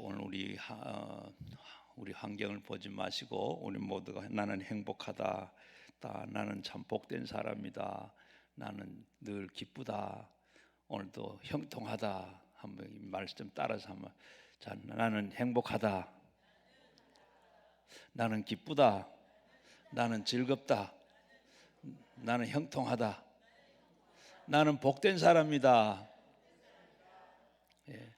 오늘 우리 환경을 보지 마시고 우리 모두가 나는 행복하다, 나는 참 복된 사람이다, 나는 늘 기쁘다, 오늘도 형통하다 한번 이 말씀 따라서 한번. 자, 나는 행복하다, 나는 기쁘다, 나는 즐겁다, 나는 형통하다, 나는 복된 사람이다. 예,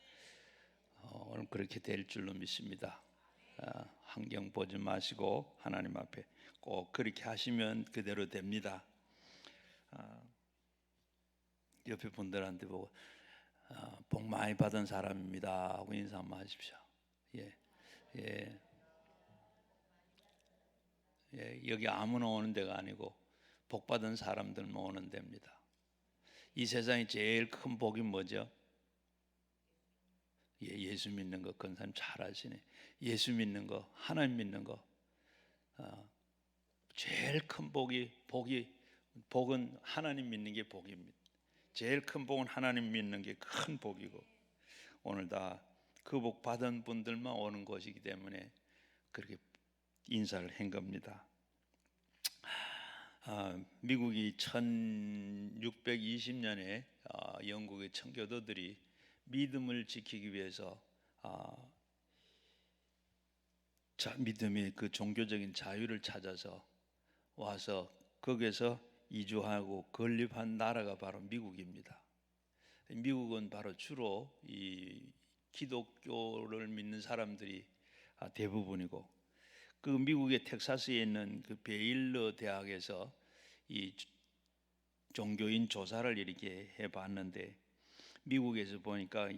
오늘 그렇게 될 줄로 믿습니다. 환경 보지 마시고 하나님 앞에 꼭 그렇게 하시면 그대로 됩니다. 옆에 분들한테 보고 복 많이 받은 사람입니다 하고 인사 한번 하십시오. 예, 예, 예, 여기 아무나 오는 데가 아니고 복 받은 사람들만 오는 데입니다. 이 세상에 제일 큰 복이 뭐죠? 예수 믿는 거. 그런 사람 잘 아시네. 예수 믿는 거, 하나님 믿는 거. 제일 큰 복은 하나님 믿는 게 복입니다. 제일 큰 복은 하나님 믿는 게 큰 복이고, 오늘 다 그 복 받은 분들만 오는 것이기 때문에 그렇게 인사를 한 겁니다. 미국이 1620년에 영국의 청교도들이 믿음을 지키기 위해서 믿음의 그 종교적인 자유를 찾아서 와서 거기에서 이주하고 건립한 나라가 바로 미국입니다. 미국은 바로 주로 이 기독교를 믿는 사람들이 대부분이고, 그 미국의 텍사스에 있는 그 베일러 대학에서 이 종교인 조사를 이렇게 해봤는데, 미국에서 보니까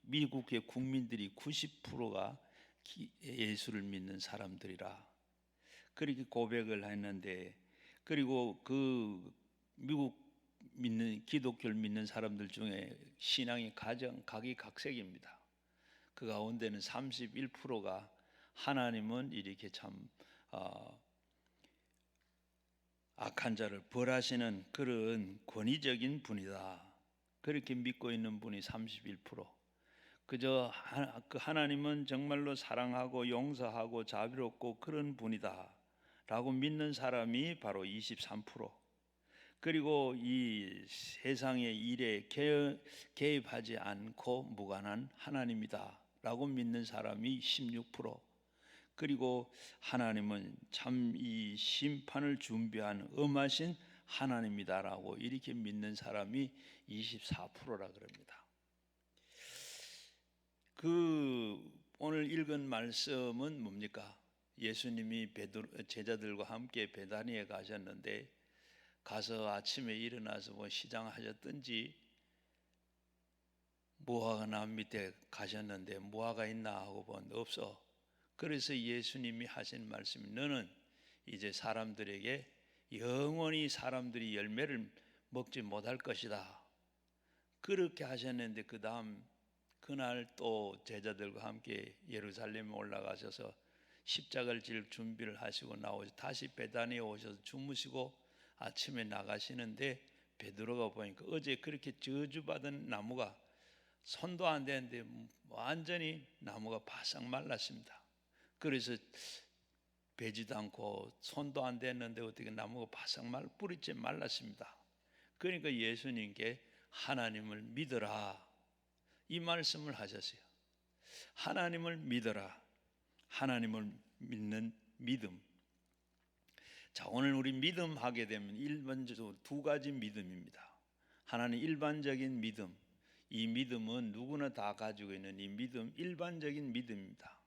미국의 국민들이 90%가 예수를 믿는 사람들이라 그렇게 고백을 했는데, 그리고 그 미국 믿는 기독교를 믿는 사람들 중에 신앙이 가장 각기각색입니다. 그 가운데는 31%가 하나님은 이렇게 참 악한 자를 벌하시는 그런 권위적인 분이다, 그렇게 믿고 있는 분이 31%. 그저 그 하나님은 정말로 사랑하고 용서하고 자비롭고 그런 분이다 라고 믿는 사람이 바로 23%. 그리고 이 세상의 일에 개입하지 않고 무관한 하나님이다 라고 믿는 사람이 16%. 그리고 하나님은 참 이 심판을 준비한 엄하신 하나님이다 라고 이렇게 믿는 사람이 24%라 그럽니다. 그 오늘 읽은 말씀은 뭡니까? 예수님이 제자들과 함께 베다니에 가셨는데, 가서 아침에 일어나서 뭐 시장하셨든지 무화과 나무 밑에 가셨는데 무화과 있나 하고 보면 없어. 그래서 예수님이 하신 말씀이, 너는 이제 사람들에게 영원히 사람들이 열매를 먹지 못할 것이다, 그렇게 하셨는데, 그 다음 그날 또 제자들과 함께 예루살렘에 올라가셔서 십자가를 질 준비를 하시고 나오셔서 다시 베다니에 오셔서 주무시고 아침에 나가시는데, 베드로가 보니까 어제 그렇게 저주받은 나무가 손도 안 되는데 완전히 나무가 바싹 말랐습니다. 그래서 베지도 않고 손도 안 됐는데 어떻게 나무가 바싹 뿌리째 말랐습니다. 그러니까 예수님께 하나님을 믿어라 이 말씀을 하셨어요. 하나님을 믿어라. 하나님을 믿는 믿음. 자, 오늘 우리 믿음 하게 되면 일반적으로 두 가지 믿음입니다. 하나는 일반적인 믿음. 이 믿음은 누구나 다 가지고 있는 이 믿음, 일반적인 믿음입니다.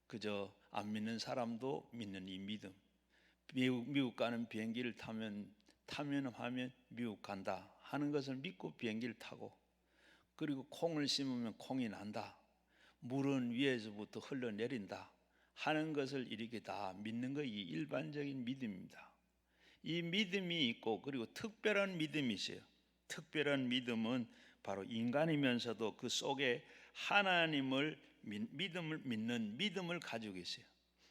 그저 안 믿는 사람도 믿는 이 믿음. 미국 가는 비행기를 타면 미국 간다 하는 것을 믿고 비행기를 타고, 그리고 콩을 심으면 콩이 난다, 물은 위에서부터 흘러내린다 하는 것을 이렇게 다 믿는 것이 일반적인 믿음입니다. 이 믿음이 있고, 그리고 특별한 믿음이 있어요. 특별한 믿음은 바로 인간이면서도 그 속에 하나님을 믿음을 믿는 믿음을 가지고 있어요.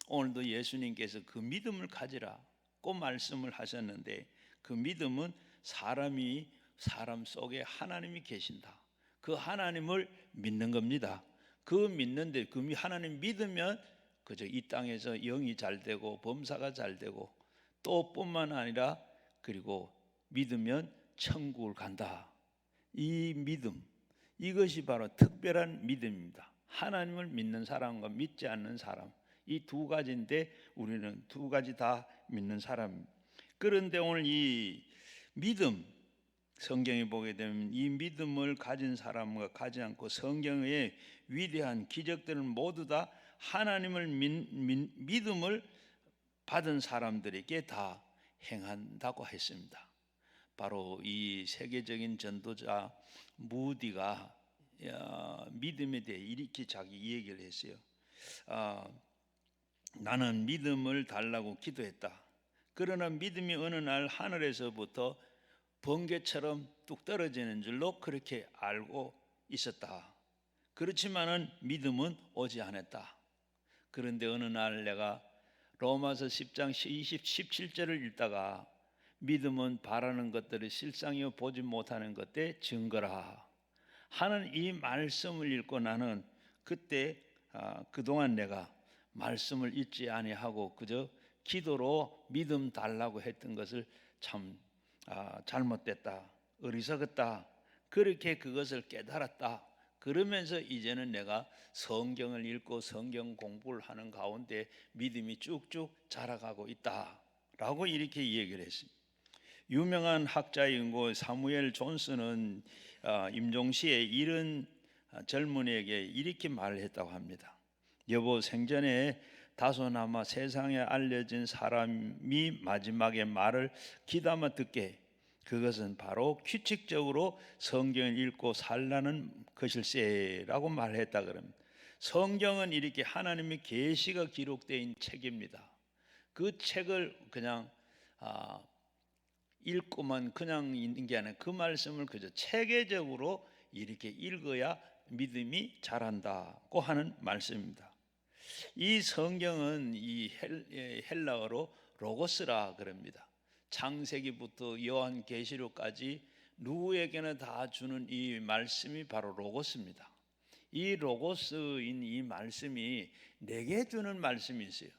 오늘도 예수님께서 그 믿음을 가지라고 말씀을 하셨는데, 그 믿음은 사람 속에 하나님이 계신다, 그 하나님을 믿는 겁니다. 그 믿는데 그 하나님 믿으면 그저 이 땅에서 영이 잘 되고 범사가 잘 되고 또 뿐만 아니라 그리고 믿으면 천국을 간다. 이 믿음, 이것이 바로 특별한 믿음입니다. 하나님을 믿는 사람과 믿지 않는 사람, 이 두 가지인데 우리는 두 가지 다 믿는 사람입니다. 그런데 오늘 이 믿음, 성경에 보게 되면 이 믿음을 가진 사람과 가지 않고 성경의 위대한 기적들은 모두 다 하나님을 믿음을 받은 사람들에게 다 행한다고 했습니다. 바로 이 세계적인 전도자 무디가 믿음에 대해 이렇게 자기 얘기를 했어요. 나는 믿음을 달라고 기도했다. 그러나 믿음이 어느 날 하늘에서부터 번개처럼 뚝 떨어지는 줄로 그렇게 알고 있었다. 그렇지만은 믿음은 오지 않았다. 그런데 어느 날 내가 로마서 10장 17절을 읽다가 믿음은 바라는 것들을 실상이요 보지 못하는 것의 증거라 하는 이 말씀을 읽고 나는 그때 그동안 내가 말씀을 잊지 아니하고 그저 기도로 믿음 달라고 했던 것을 참 잘못됐다, 어리석었다, 그렇게 그것을 깨달았다. 그러면서 이제는 내가 성경을 읽고 성경 공부를 하는 가운데 믿음이 쭉쭉 자라가고 있다라고 이렇게 얘기를 했습니다. 유명한 학자이고 사무엘 존슨은 임종시에 이런 젊은이에게 이렇게 말을 했다고 합니다. 여보, 생전에 다소나마 세상에 알려진 사람이 마지막에 말을 귀담아 듣게. 그것은 바로 규칙적으로 성경을 읽고 살라는 것일세라고 말했다 그럽니다. 성경은 이렇게 하나님의 계시가 기록되어 있는 책입니다. 그 책을 그냥 읽고만 그냥 있는 게 아니라 그 말씀을 그저 체계적으로 이렇게 읽어야 믿음이 자란다고 하는 말씀입니다. 이 성경은 이 헬라어로 로고스라 그럽니다. 창세기부터 요한계시록까지 누구에게나 다 주는 이 말씀이 바로 로고스입니다. 이 로고스인 이 말씀이 내게 주는 말씀이 있어요.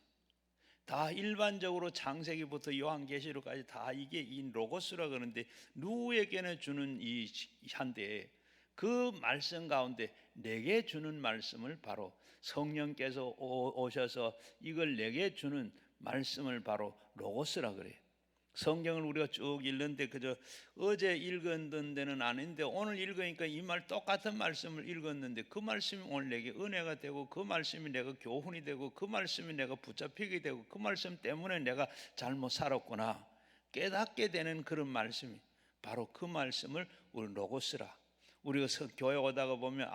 다 일반적으로 창세기부터 요한계시록까지 다 이게 이 로고스라 그러는데 누구에게나 주는 이 한데 그 말씀 가운데 내게 주는 말씀을 바로 성령께서 오셔서 이걸 내게 주는 말씀을 바로 로고스라 그래요. 성경을 우리가 쭉 읽는데 그저 어제 읽었던 데는 아닌데 오늘 읽으니까 이 말 똑같은 말씀을 읽었는데 그 말씀이 오늘 내게 은혜가 되고 그 말씀이 내가 교훈이 되고 그 말씀이 내가 붙잡히게 되고 그 말씀 때문에 내가 잘못 살았구나 깨닫게 되는 그런 말씀이 바로 그 말씀을 우리 로고스라. 우리가 교회 오다가 보면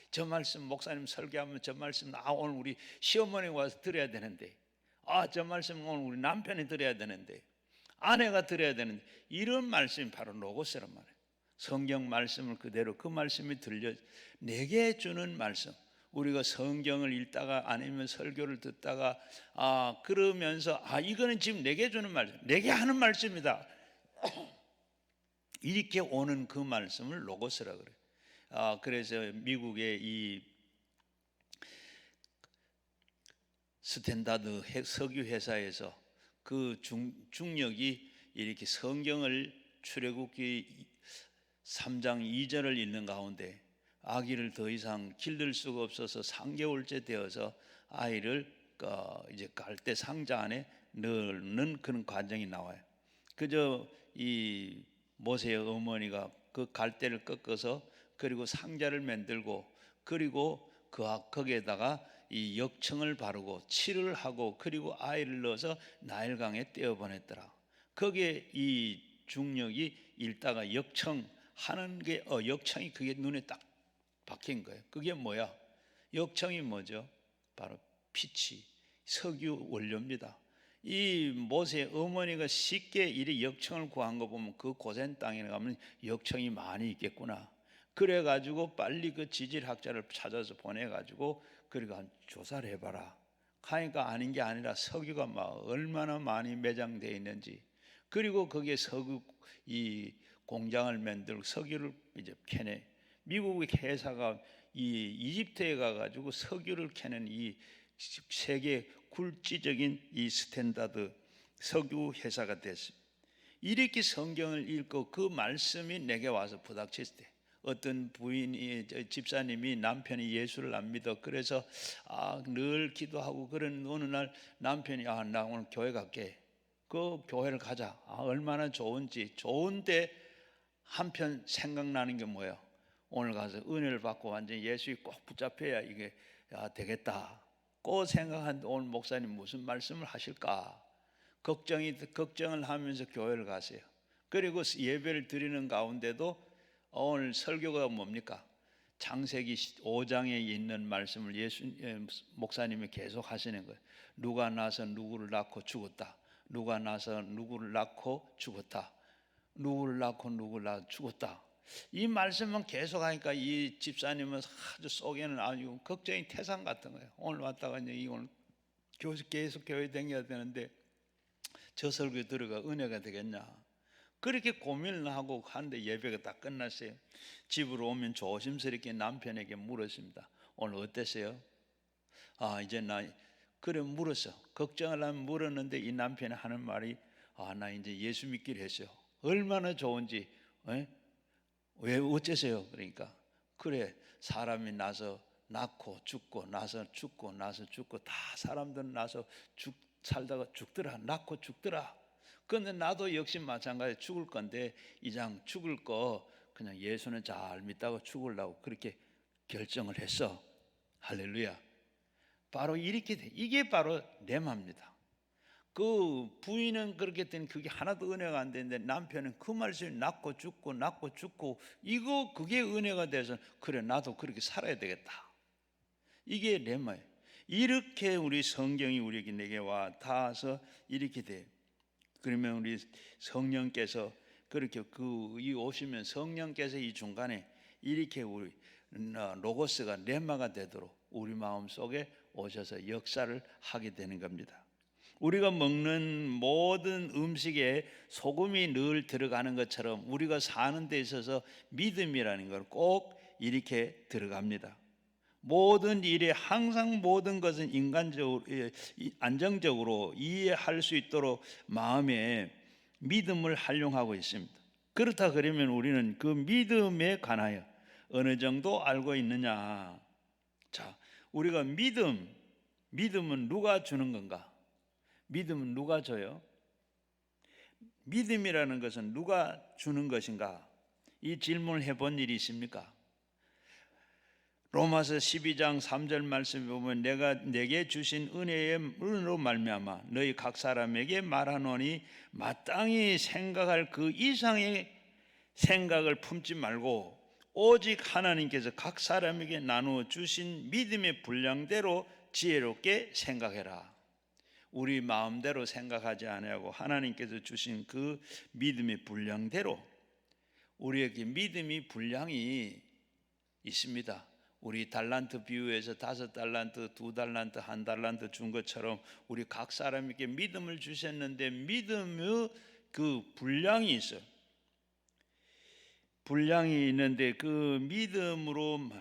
저 말씀 목사님 설교하면 저 말씀 오늘 우리 시어머니 와서 들어야 되는데 저 말씀 오늘 우리 남편이 들어야 되는데 아내가 들어야 되는데 이런 말씀이 바로 로고스란 말이에요. 성경 말씀을 그대로 그 말씀이 들려 내게 주는 말씀. 우리가 성경을 읽다가 아니면 설교를 듣다가 그러면서 이거는 지금 내게 주는 말씀, 내게 하는 말씀이다. 이렇게 오는 그 말씀을 로고스라 그래요. 그래서 미국의 이 스탠다드 석유 회사에서 그 중력이 이렇게 성경을 출애굽기 3장 2절을 읽는 가운데 아기를 더 이상 길들 수가 없어서 3개월째 되어서 아이를 이제 갈대 상자 안에 넣는 그런 과정이 나와요. 그저 이 모세의 어머니가 그 갈대를 꺾어서 그리고 상자를 만들고 그리고 거기에다가 이 역청을 바르고 칠을 하고 그리고 아이를 넣어서 나일강에 떼어보냈더라. 거기에 이 중력이 읽다가 역청하는 게 역청이 그게 눈에 딱 박힌 거예요. 그게 뭐야? 역청이 뭐죠? 바로 피치, 석유 원료입니다. 이 모세의 어머니가 쉽게 이리 역청을 구한 거 보면 그 고센 땅에 가면 역청이 많이 있겠구나. 그래가지고 빨리 그 지질학자를 찾아서 보내가지고 그리고 조사를 해봐라. 하니까 아닌 게 아니라 석유가 막 얼마나 많이 매장되어 있는지 그리고 거기에 석유 이 공장을 만들고 석유를 이제 캐내. 미국의 회사가 이 이집트에 가가지고 석유를 캐는 이 세계 굴지적인 이 스탠다드 석유 회사가 됐습니다. 이렇게 성경을 읽고 그 말씀이 내게 와서 부닥칠 때 어떤 부인이 집사님이 남편이 예수를 안 믿어 그래서 늘 기도하고 그런 어느 날 남편이 나 오늘 교회 갈게. 그 교회를 가자. 얼마나 좋은지. 좋은데 한편 생각나는 게 뭐예요? 오늘 가서 은혜를 받고 완전히 예수에 꼭 붙잡혀야 이게 되겠다. 꼭 생각하는데 오늘 목사님 무슨 말씀을 하실까? 걱정을 하면서 교회를 가세요. 그리고 예배를 드리는 가운데도 오늘 설교가 뭡니까? 창세기 5장에 있는 말씀을 목사님이 계속 하시는 거예요. 누가 나서 누구를 낳고 죽었다. 누가 나서 누구를 낳고 죽었다. 누구를 낳고 누구를 낳고 죽었다. 이 말씀만 계속 하니까 이 집사님은 아주 속에는 아주 걱정이 태산 같은 거예요. 오늘 왔다가 이제 오늘 계속 교회 다녀야 되는데 저 설교 들어가 은혜가 되겠냐. 그렇게 고민을 하고 하는데 예배가 다 끝났어요. 집으로 오면 조심스럽게 남편에게 물었습니다. 오늘 어땠어요? 이제 나 그래 물었어. 걱정을 하면 물었는데 이 남편이 하는 말이 나 이제 예수 믿기로 했어요. 얼마나 좋은지. 왜 어째서요? 그러니까 그래 사람이 나서 낳고 죽고 나서 죽고 나서 죽고 다 사람들은 나서 살다가 죽더라. 낳고 죽더라. 그런데 나도 역시 마찬가지 죽을 건데 이장 죽을 거 그냥 예수는 잘 믿다고 죽으려고 그렇게 결정을 했어. 할렐루야. 바로 이렇게 돼. 이게 바로 레마입니다. 그 부인은 그렇게 했더니 그게 하나도 은혜가 안 되는데 남편은 그 말씀이 낳고 죽고 그게 은혜가 돼서 그래 나도 그렇게 살아야 되겠다. 이게 레마예요. 이렇게 우리 성경이 우리에게 내게 와 닿아서 이렇게 돼. 그러면 우리 성령께서 그렇게 이 오시면 성령께서 이 중간에 이렇게 우리 로고스가 레마가 되도록 우리 마음 속에 오셔서 역사를 하게 되는 겁니다. 우리가 먹는 모든 음식에 소금이 늘 들어가는 것처럼 우리가 사는 데 있어서 믿음이라는 걸 꼭 이렇게 들어갑니다. 모든 일에 항상 모든 것은 인간적으로 안정적으로 이해할 수 있도록 마음에 믿음을 활용하고 있습니다. 그렇다 그러면 우리는 그 믿음에 관하여 어느 정도 알고 있느냐? 자, 우리가 믿음은 누가 주는 건가? 믿음은 누가 줘요? 믿음이라는 것은 누가 주는 것인가? 이 질문을 해본 일이 있습니까? 로마서 12장 3절 말씀에 보면 내가 내게 주신 은혜로 말미암아 너희 각 사람에게 말하노니 마땅히 생각할 그 이상의 생각을 품지 말고 오직 하나님께서 각 사람에게 나누어 주신 믿음의 분량대로 지혜롭게 생각해라. 우리 마음대로 생각하지 아니하고 하나님께서 주신 그 믿음의 분량대로 우리에게 믿음이 분량이 있습니다. 우리 달란트 비유에서 5달란트, 2달란트, 1달란트 준 것처럼 우리 각 사람에게 믿음을 주셨는데 믿음의 그 분량이 있어요. 분량이 있는데 그 믿음으로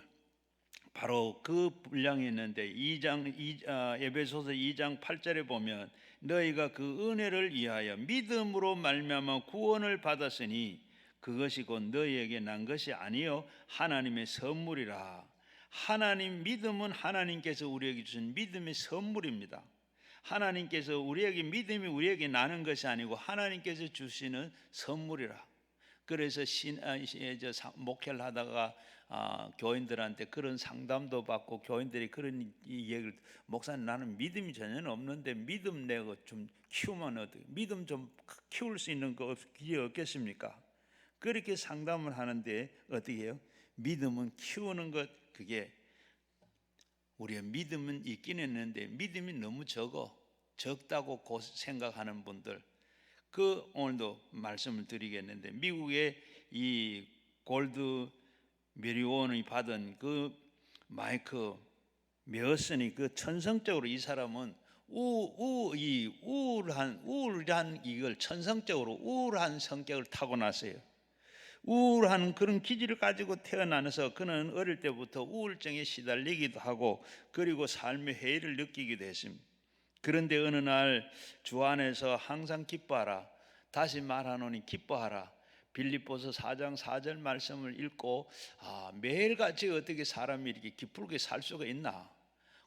바로 그 분량이 있는데 에베소서 2장 8절에 보면 너희가 그 은혜를 위하여 믿음으로 말미암아 구원을 받았으니 그것이 곧 너희에게 난 것이 아니요 하나님의 선물이라. 믿음은 하나님께서 우리에게 주신 믿음의 선물입니다. 하나님께서 우리에게 믿음이 우리에게 나는 것이 아니고 하나님께서 주시는 선물이라. 그래서 목회를 하다가 교인들한테 그런 상담도 받고 교인들이 그런 얘기를 목사님 나는 믿음이 전혀 없는데 믿음 내가 좀 키우면 어떻게 믿음 좀 키울 수 있는 거 길이 없겠습니까? 그렇게 상담을 하는데 어떻게 해요? 믿음은 키우는 것 그게 우리의 믿음은 있긴 했는데 믿음이 너무 적다고 생각하는 분들 오늘도 말씀을 드리겠는데 미국의 이 골드 메리온이 받은 그 마이크 메어슨이 그 천성적으로 이 사람은 우울한 이걸 천성적으로 우울한 성격을 타고났어요. 우울한 그런 기질을 가지고 태어나서 그는 어릴 때부터 우울증에 시달리기도 하고 그리고 삶의 해이를 느끼기도 했습니다. 그런데 어느 날 주 안에서 항상 기뻐하라, 다시 말하노니 기뻐하라, 빌립보서 4장 4절 말씀을 읽고 매일같이 어떻게 사람이 이렇게 기쁘게 살 수가 있나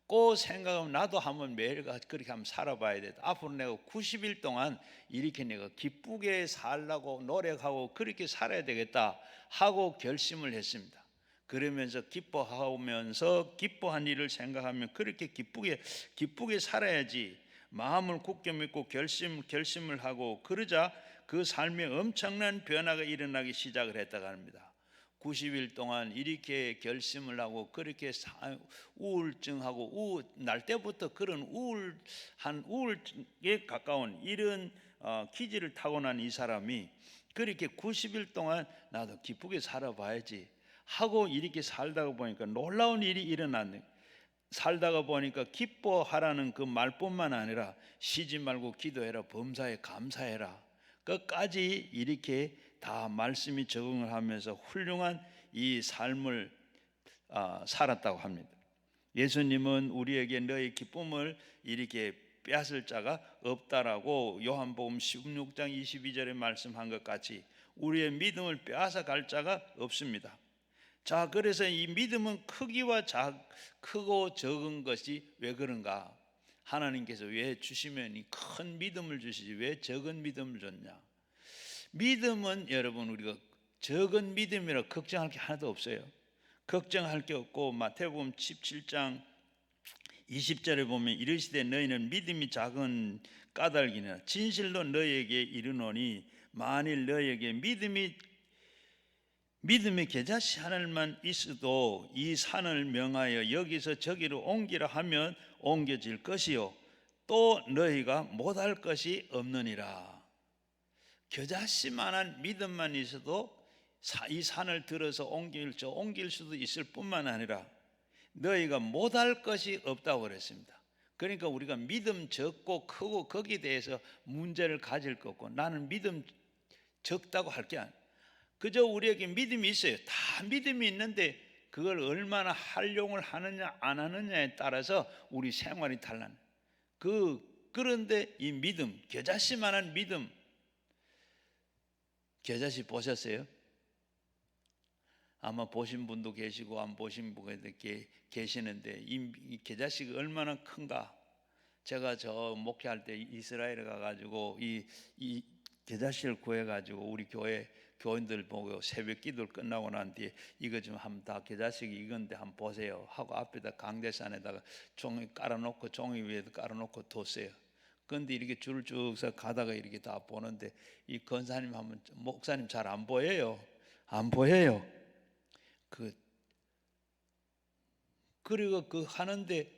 꼭 생각하면 나도 한번 매일같이 그렇게 한번 살아봐야 돼. 앞으로 내가 90일 동안 이렇게 내가 기쁘게 살라고 노력하고 그렇게 살아야 되겠다 하고 결심을 했습니다. 그러면서 기뻐하면서 기뻐한 일을 생각하면 그렇게 기쁘게 살아야지 마음을 굳게 믿고 결심을 하고 그러자 그 삶에 엄청난 변화가 일어나기 시작을 했다고 합니다. 90일 동안 이렇게 결심을 하고 그렇게 우울증하고 날 때부터 그런 우울에 가까운 이런 기질을 타고난 이 사람이 그렇게 90일 동안 나도 기쁘게 살아봐야지 하고 이렇게 살다가 보니까 놀라운 일이 일어났네. 살다가 보니까 기뻐하라는 그 말뿐만 아니라 쉬지 말고 기도해라, 범사에 감사해라, 끝까지 이렇게 다 말씀이 적응을 하면서 훌륭한 이 삶을 살았다고 합니다. 예수님은 우리에게 너의 기쁨을 이렇게 빼앗을 자가 없다라고 요한복음 16장 22절에 말씀한 것 같이 우리의 믿음을 빼앗아 갈 자가 없습니다. 자, 그래서 이 믿음은 크고 적은 것이 왜 그런가? 하나님께서 왜 주시면 이 큰 믿음을 주시지 왜 적은 믿음을 줬냐? 믿음은 여러분 우리가 적은 믿음이라 걱정할 게 하나도 없어요. 걱정할 게 없고 마태복음 17장 20절에 보면 이르시되 너희는 믿음이 작은 까닭이나 진실로 너희에게 이르노니 만일 너희에게 믿음의 겨자씨 하늘만 있어도 이 산을 명하여 여기서 저기로 옮기라 하면 옮겨질 것이요 또 너희가 못할 것이 없느니라. 겨자씨만한 믿음만 있어도 이 산을 들어서 옮길 수도 있을 뿐만 아니라 너희가 못할 것이 없다고 그랬습니다. 그러니까 우리가 믿음 적고 크고 거기에 대해서 문제를 가질 거 없고 나는 믿음 적다고 할 게 아니에요. 그저 우리에게 믿음이 있어요. 다 믿음이 있는데 그걸 얼마나 활용을 하느냐 안 하느냐에 따라서 우리 생활이 달라요. 그런데 이 믿음, 겨자씨만한 믿음, 겨자씨 보셨어요? 아마 보신 분도 계시고 안 보신 분도 계시는데 이 겨자씨가 얼마나 큰가? 제가 저 목회할 때 이스라엘에 가가지고 이 겨자씨를 구해가지고 우리 교인들 보고 새벽 기도를 끝나고 난 뒤에 이거 좀 한번 다 겨자씨가 익은데 한번 보세요 하고 앞에다 강대산에다가 종이 깔아놓고 종이 위에도 깔아놓고 뒀어요. 그런데 이렇게 줄을 쭉 서 가다가 이렇게 다 보는데 이 권사님 하면 목사님 잘 안 보여요. 안 보여요. 그리고 그 하는데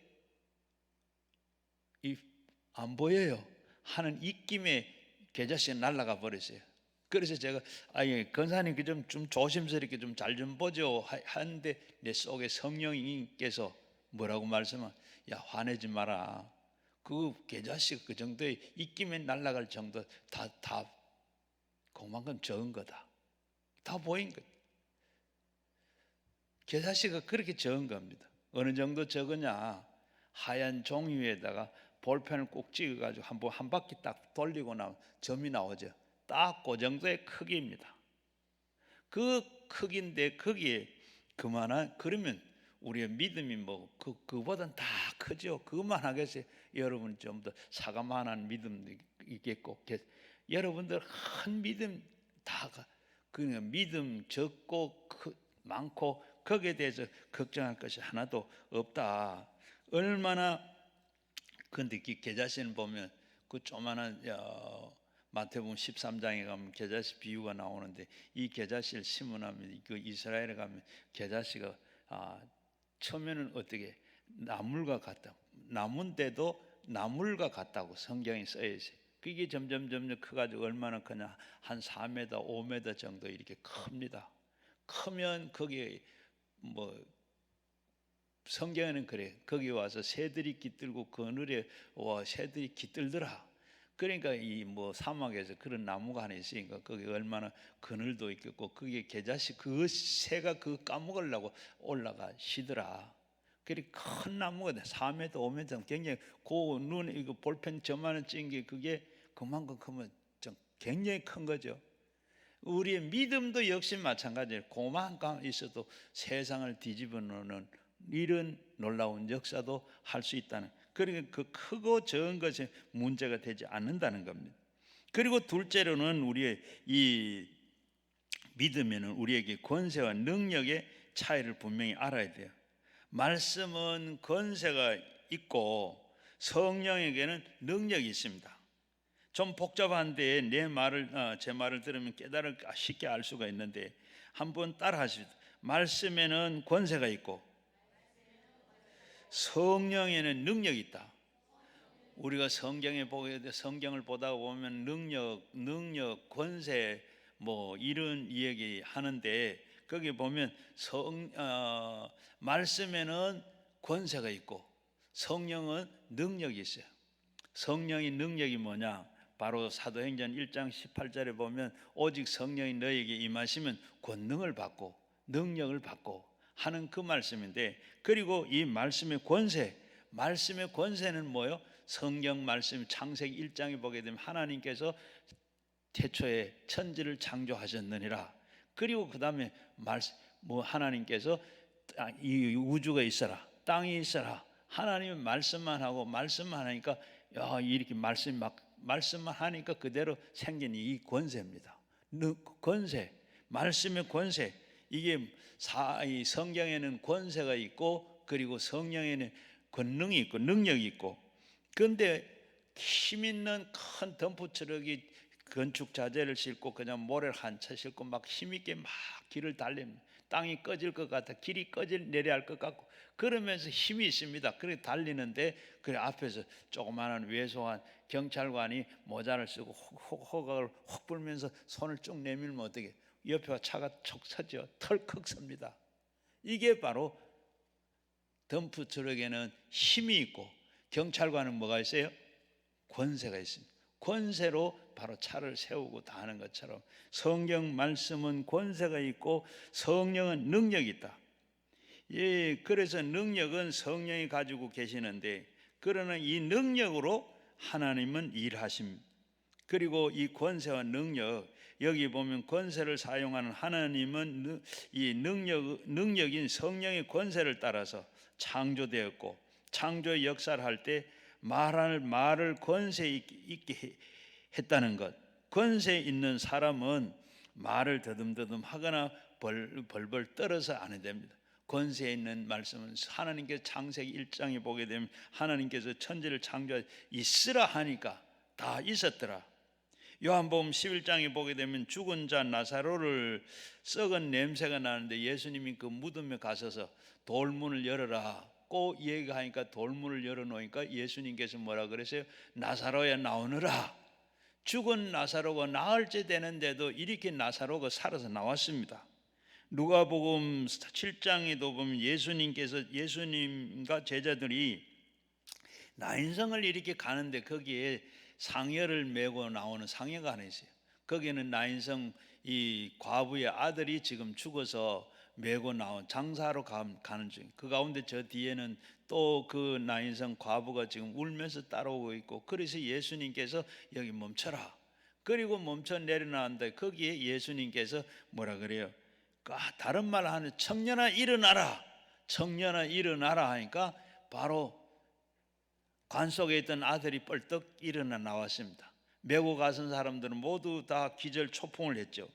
안 보여요. 하는 입김에 겨자씨가 날아가 버렸어요. 그래서 제가 권사님 좀 조심스럽게 좀 잘 좀 보죠 하는데 내 속에 성령님께서 뭐라고 말씀하? 야 화내지 마라. 그 겨자씨가 그 정도의 입김에 날아갈 정도 다 그만큼 적은 거다. 다 보인 것. 겨자씨가 그렇게 적은 겁니다. 어느 정도 적으냐? 하얀 종이 위에다가 볼펜을 꼭 찍어가지고 한 바퀴 딱 돌리고 나면 점이 나오죠. 딱 그 정도의 크기입니다. 그 크기인데 거기에 그만한 그러면 우리의 믿음이 그보단 다 크죠. 그만하겠어요. 여러분 좀 더 사과만한 믿음도 있겠고 여러분들 큰 믿음 그냥 믿음 적고 많고 거기에 대해서 걱정할 것이 하나도 없다. 얼마나 근데 그 겨자씨는 보면 그 조만한 마태복음 13장에 가면 겨자씨 비유가 나오는데 이 겨자씨를 심으면 그 이스라엘에 가면 겨자씨가 처음에는 어떻게 나물과 같다. 나무인데도 나물과 같다고 성경에 써져 있어요. 그게 점점 커가지고 얼마나 크냐 한 4m, 5m 정도 이렇게 큽니다. 크면 거기에 성경에는 그래. 거기 와서 새들이 깃들고 그늘에 와 새들이 깃들더라. 그러니까 이 뭐 사막에서 그런 나무가 하나 있으니까 거기 얼마나 그늘도 있겠고 그게 겨자씨 그 새가 그 까먹으려고 올라가시더라. 그리 큰 나무가 돼. 4m, 5m 굉장히 그 눈에 이거 볼펜 저만한 찐 게 그게 그만큼 크면 좀 굉장히 큰 거죠. 우리의 믿음도 역시 마찬가지예요. 고만 있어도 세상을 뒤집어 놓는 이런 놀라운 역사도 할 수 있다는, 그러니까 그 크고 적은 것이 문제가 되지 않는다는 겁니다. 그리고 둘째로는 우리의 이 믿음에는 우리에게 권세와 능력의 차이를 분명히 알아야 돼요. 말씀은 권세가 있고 성령에게는 능력이 있습니다. 좀 복잡한데 제 말을 들으면 깨달을 쉽게 알 수가 있는데 한번 따라 하십시오. 말씀에는 권세가 있고 성령에는 능력이 있다. 우리가 성경을 보다 보면 능력, 권세 뭐 이런 이야기 하는데 거기 보면 말씀에는 권세가 있고 성령은 능력이 있어요. 성령의 능력이 뭐냐? 바로 사도행전 1장 18절에 보면 오직 성령이 너에게 임하시면 권능을 받고 능력을 받고 하는 그 말씀인데, 그리고 이 말씀의 권세는 뭐예요? 성경 말씀 창세기 1장에 보게 되면 하나님께서 태초에 천지를 창조하셨느니라. 그리고 그 다음에 하나님께서 이 우주가 있어라, 땅이 있어라. 하나님은 말씀만 하니까 이렇게 말씀만 하니까 그대로 생긴 이 권세입니다. 권세, 말씀의 권세. 이게 이 성경에는 권세가 있고 그리고 성령에는 권능이 있고 능력이 있고. 그런데 힘 있는 큰 덤프트럭이 건축 자재를 싣고 그냥 모래를 한 차 싣고 막 힘있게 막 길을 달립니다. 땅이 꺼질 것 같아, 길이 내려할 것 같고 그러면서 힘이 있습니다. 그렇게 달리는데 그 앞에서 조그마한 왜소한 경찰관이 모자를 쓰고 호각을 확 불면서 손을 쭉 내밀면 어떻게 옆에 차가 촉 서죠. 털컥 섭니다. 이게 바로 덤프트럭에는 힘이 있고 경찰관은 뭐가 있어요? 권세가 있습니다. 권세로 바로 차를 세우고 다 하는 것처럼 성경 말씀은 권세가 있고 성령은 능력이 있다. 예, 그래서 능력은 성령이 가지고 계시는데 그러나 이 능력으로 하나님은 일하십니다. 그리고 이 권세와 능력, 여기 보면 권세를 사용하는 하나님은 이 능력인 성령의 권세를 따라서 창조되었고 창조의 역사를 할 때 말을 권세 있게 했다는 것. 권세 있는 사람은 말을 더듬더듬 하거나 벌벌 떨어서 안 해야 됩니다. 권세 있는 말씀은 하나님께서 창세기 1장에 보게 되면 하나님께서 천지를 창조해 있으라 하니까 다 있었더라. 요한복음 11장에 보게 되면 죽은 자 나사로를 썩은 냄새가 나는데 예수님이 그 무덤에 가셔서 돌문을 열어라 꼭 얘기하니까 돌문을 열어놓으니까 예수님께서 뭐라 그랬어요? 나사로야 나오너라. 죽은 나사로가 나흘째 되는데도 이렇게 나사로가 살아서 나왔습니다. 누가복음 7장에도 보면 예수님과 제자들이 나인성을 이렇게 가는데 거기에 상여를 메고 나오는 상여가 하나 있어요. 거기에는 나인성 이 과부의 아들이 지금 죽어서 메고 나온 장사로 가는 중. 그 가운데 저 뒤에는 또 그 나인성 과부가 지금 울면서 따라오고 있고, 그래서 예수님께서 여기 멈춰라. 그리고 멈춰 내려나왔는데 거기에 예수님께서 뭐라 그래요? 다른 말 하는 청년아 일어나라. 청년아 일어나라 하니까 바로 관 속에 있던 아들이 뻘떡 일어나 나왔습니다. 메고 가선 사람들은 모두 다 기절 초풍을 했죠.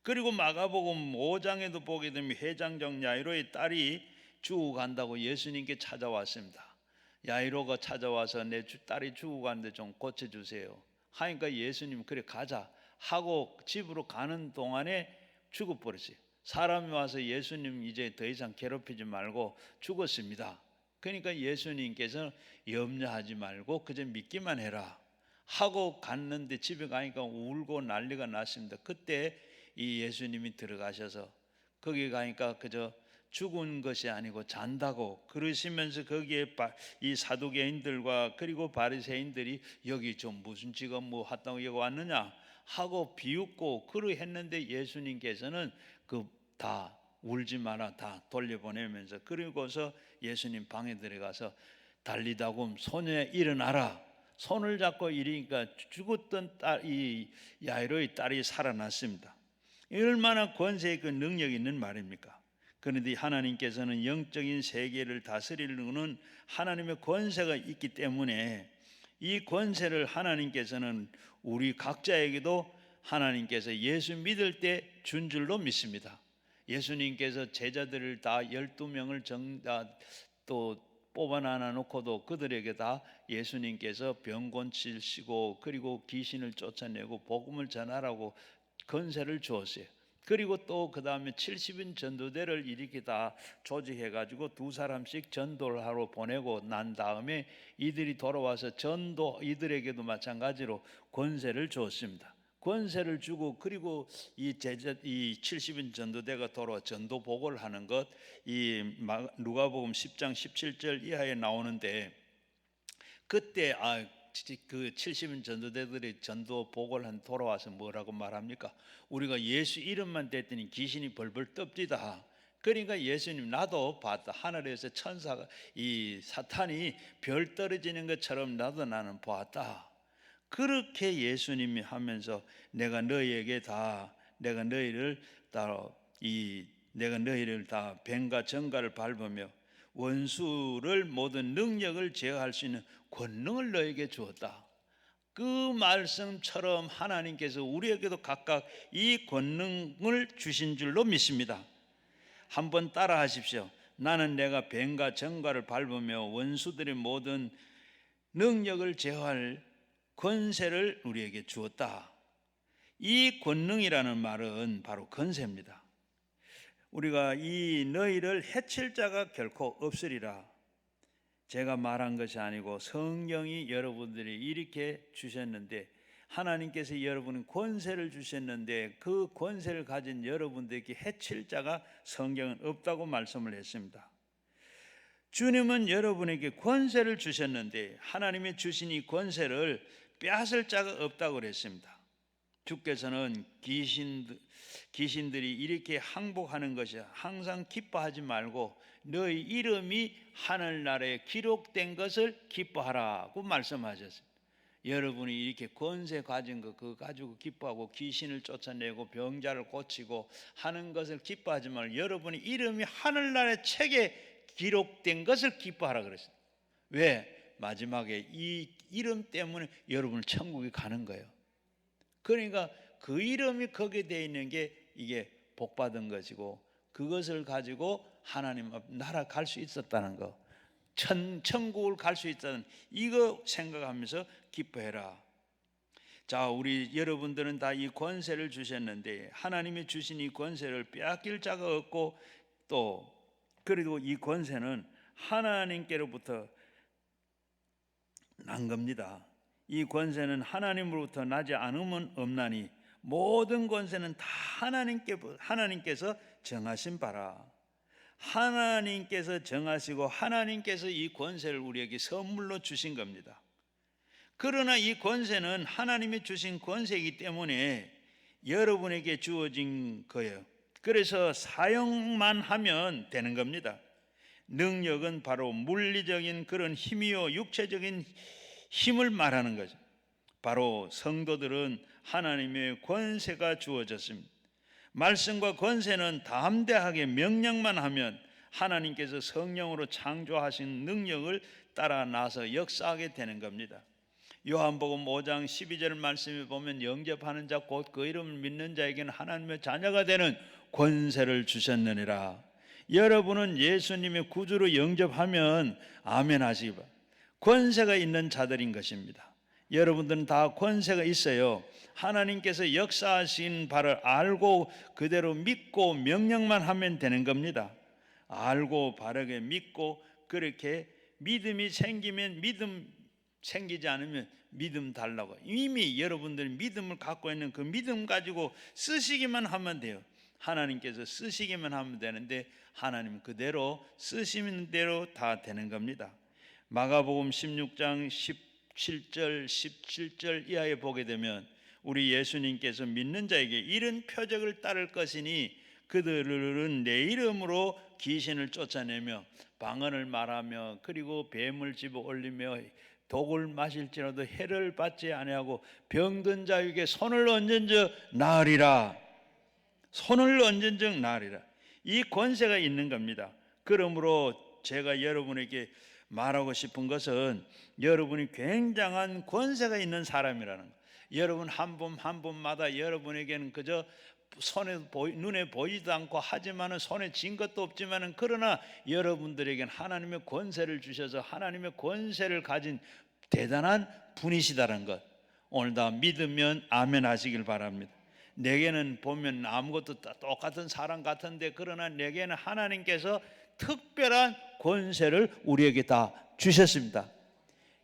그리고 마가복음 5장에도 보게 되면 회장장 야이로의 딸이 죽어간다고 예수님께 찾아왔습니다. 야이로가 찾아와서 내 딸이 죽어가는데 좀 고쳐주세요 하니까 예수님 그래 가자 하고 집으로 가는 동안에 죽어버렸어요. 사람이 와서 예수님 이제 더 이상 괴롭히지 말고 죽었습니다. 그러니까 예수님께서 염려하지 말고 그저 믿기만 해라 하고 갔는데 집에 가니까 울고 난리가 났습니다. 그때 이 예수님이 들어가셔서 거기 가니까 그저 죽은 것이 아니고 잔다고 그러시면서 거기에 이 사두개인들과 그리고 바리새인들이 여기 좀 무슨 지금 뭐 왔다고 여기 왔느냐 하고 비웃고 그러했는데 예수님께서는 그 다 울지 마라 다 돌려보내면서 그리고서 예수님 방에 들어가서 달리다굼 소녀야 일어나라 손을 잡고 이러니까 죽었던 이 야이로의 딸이 살아났습니다. 얼마나 권세의 그 능력이 있는 말입니까? 그런데 하나님께서는 영적인 세계를 다스리는 하나님의 권세가 있기 때문에 이 권세를 하나님께서는 우리 각자에게도 하나님께서 예수 믿을 때 준 줄로 믿습니다. 예수님께서 제자들을 다 12명을 또 뽑아놔 놓고도 그들에게 다 예수님께서 병 고치시고 그리고 귀신을 쫓아내고 복음을 전하라고 권세를 주었어요. 그리고 또 그 다음에 70인 전도대를 이렇게 다 조직해가지고 2사람씩 전도를 하러 보내고 난 다음에 이들이 돌아와서 이들에게도 마찬가지로 권세를 주었습니다. 권세를 주고 그리고 이 70인 전도대가 돌아와 전도 보고를 하는 것, 이 누가복음 10장 17절 이하에 나오는데 그때 그 70인 전도대들이 전도 보고를 돌아와서 뭐라고 말합니까? 우리가 예수 이름만 댔더니 귀신이 벌벌 떱디다. 그러니까 예수님 나도 봤다. 하늘에서 천사가 이 사탄이 별 떨어지는 것처럼 나는 보았다. 그렇게 예수님이 하면서 내가 너희를 다 뱀과 정갈을 밟으며 원수를 모든 능력을 제어할 수 있는 권능을 너에게 주었다. 그 말씀처럼 하나님께서 우리에게도 각각 이 권능을 주신 줄로 믿습니다. 한번 따라 하십시오. 나는 내가 뱀과 정갈을 밟으며 원수들의 모든 능력을 제어할 권세를 우리에게 주었다. 이 권능이라는 말은 바로 권세입니다. 우리가 이 너희를 해칠 자가 결코 없으리라. 제가 말한 것이 아니고 성경이 여러분들이 이렇게 주셨는데 하나님께서 여러분은 권세를 주셨는데 그 권세를 가진 여러분들에게 해칠 자가 성경은 없다고 말씀을 했습니다. 주님은 여러분에게 권세를 주셨는데 하나님이 주신 이 권세를 빼앗을 자가 없다고 그랬습니다. 주께서는 귀신들이 이렇게 항복하는 것이 항상 기뻐하지 말고 너희 이름이 하늘나라에 기록된 것을 기뻐하라고 말씀하셨습니다. 여러분이 이렇게 권세 가진 거 그거 가지고 기뻐하고 귀신을 쫓아내고 병자를 고치고 하는 것을 기뻐하지 말고 여러분이 이름이 하늘나라의 책에 기록된 것을 기뻐하라 그랬습니다. 왜? 마지막에 이 이름 때문에 여러분 천국에 가는 거예요. 그러니까 그 이름이 거기에 되어 있는 게 이게 복받은 것이고 그것을 가지고 하나님 앞 나라 갈 수 있었다는 거, 천국을 갈 수 있다는 이거 생각하면서 기뻐해라. 자, 우리 여러분들은 다 이 권세를 주셨는데 하나님이 주신 이 권세를 빼앗길 자가 없고 또 그리고 이 권세는 하나님께로부터 난 겁니다. 이 권세는 하나님으로부터 나지 않으면 없나니 모든 권세는 다 하나님께서 정하신 바라. 하나님께서 정하시고 하나님께서 이 권세를 우리에게 선물로 주신 겁니다. 그러나 이 권세는 하나님이 주신 권세이기 때문에 여러분에게 주어진 거예요. 그래서 사용만 하면 되는 겁니다. 능력은 바로 물리적인 그런 힘이요 육체적인 힘을 말하는 거죠. 바로 성도들은 하나님의 권세가 주어졌습니다. 말씀과 권세는 담대하게 명령만 하면 하나님께서 성령으로 창조하신 능력을 따라 나서 역사하게 되는 겁니다. 요한복음 5장 12절 말씀에 보면 영접하는 자 곧 그 이름을 믿는 자에게는 하나님의 자녀가 되는 권세를 주셨느니라. 여러분은 예수님의 구주로 영접하면 아멘 하시기 바랍니다. 권세가 있는 자들인 것입니다. 여러분들은 다 권세가 있어요. 하나님께서 역사하신 바를 알고 그대로 믿고 명령만 하면 되는 겁니다. 알고 바르게 믿고 그렇게 믿음이 생기면 믿음 생기지 않으면 믿음 달라고. 이미 여러분들이 믿음을 갖고 있는 그 믿음 가지고 쓰시기만 하면 돼요. 하나님께서 쓰시기만 하면 되는데 하나님 그대로 쓰시는 대로 다 되는 겁니다. 마가복음 16장 17절 17절 이하에 보게 되면 우리 예수님께서 믿는 자에게 이런 표적을 따를 것이니 그들은 내 이름으로 귀신을 쫓아내며 방언을 말하며 그리고 뱀을 집어 올리며 독을 마실지라도 해를 받지 아니하고 병든 자에게 손을 얹은 즉 나으리라. 손을 얹은 즉 나으리라. 이 권세가 있는 겁니다. 그러므로 제가 여러분에게 말하고 싶은 것은 여러분이 굉장한 권세가 있는 사람이라는 것. 여러분 한 분 한 분마다 여러분에게는 그저 눈에 보이지도 않고 하지만은 손에 쥔 것도 없지만은 그러나 여러분들에게는 하나님의 권세를 주셔서 하나님의 권세를 가진 대단한 분이시다는 것, 오늘 다 믿으면 아멘 하시길 바랍니다. 내게는 보면 아무것도 똑같은 사람 같은데 그러나 내게는 하나님께서 특별한 권세를 우리에게 다 주셨습니다.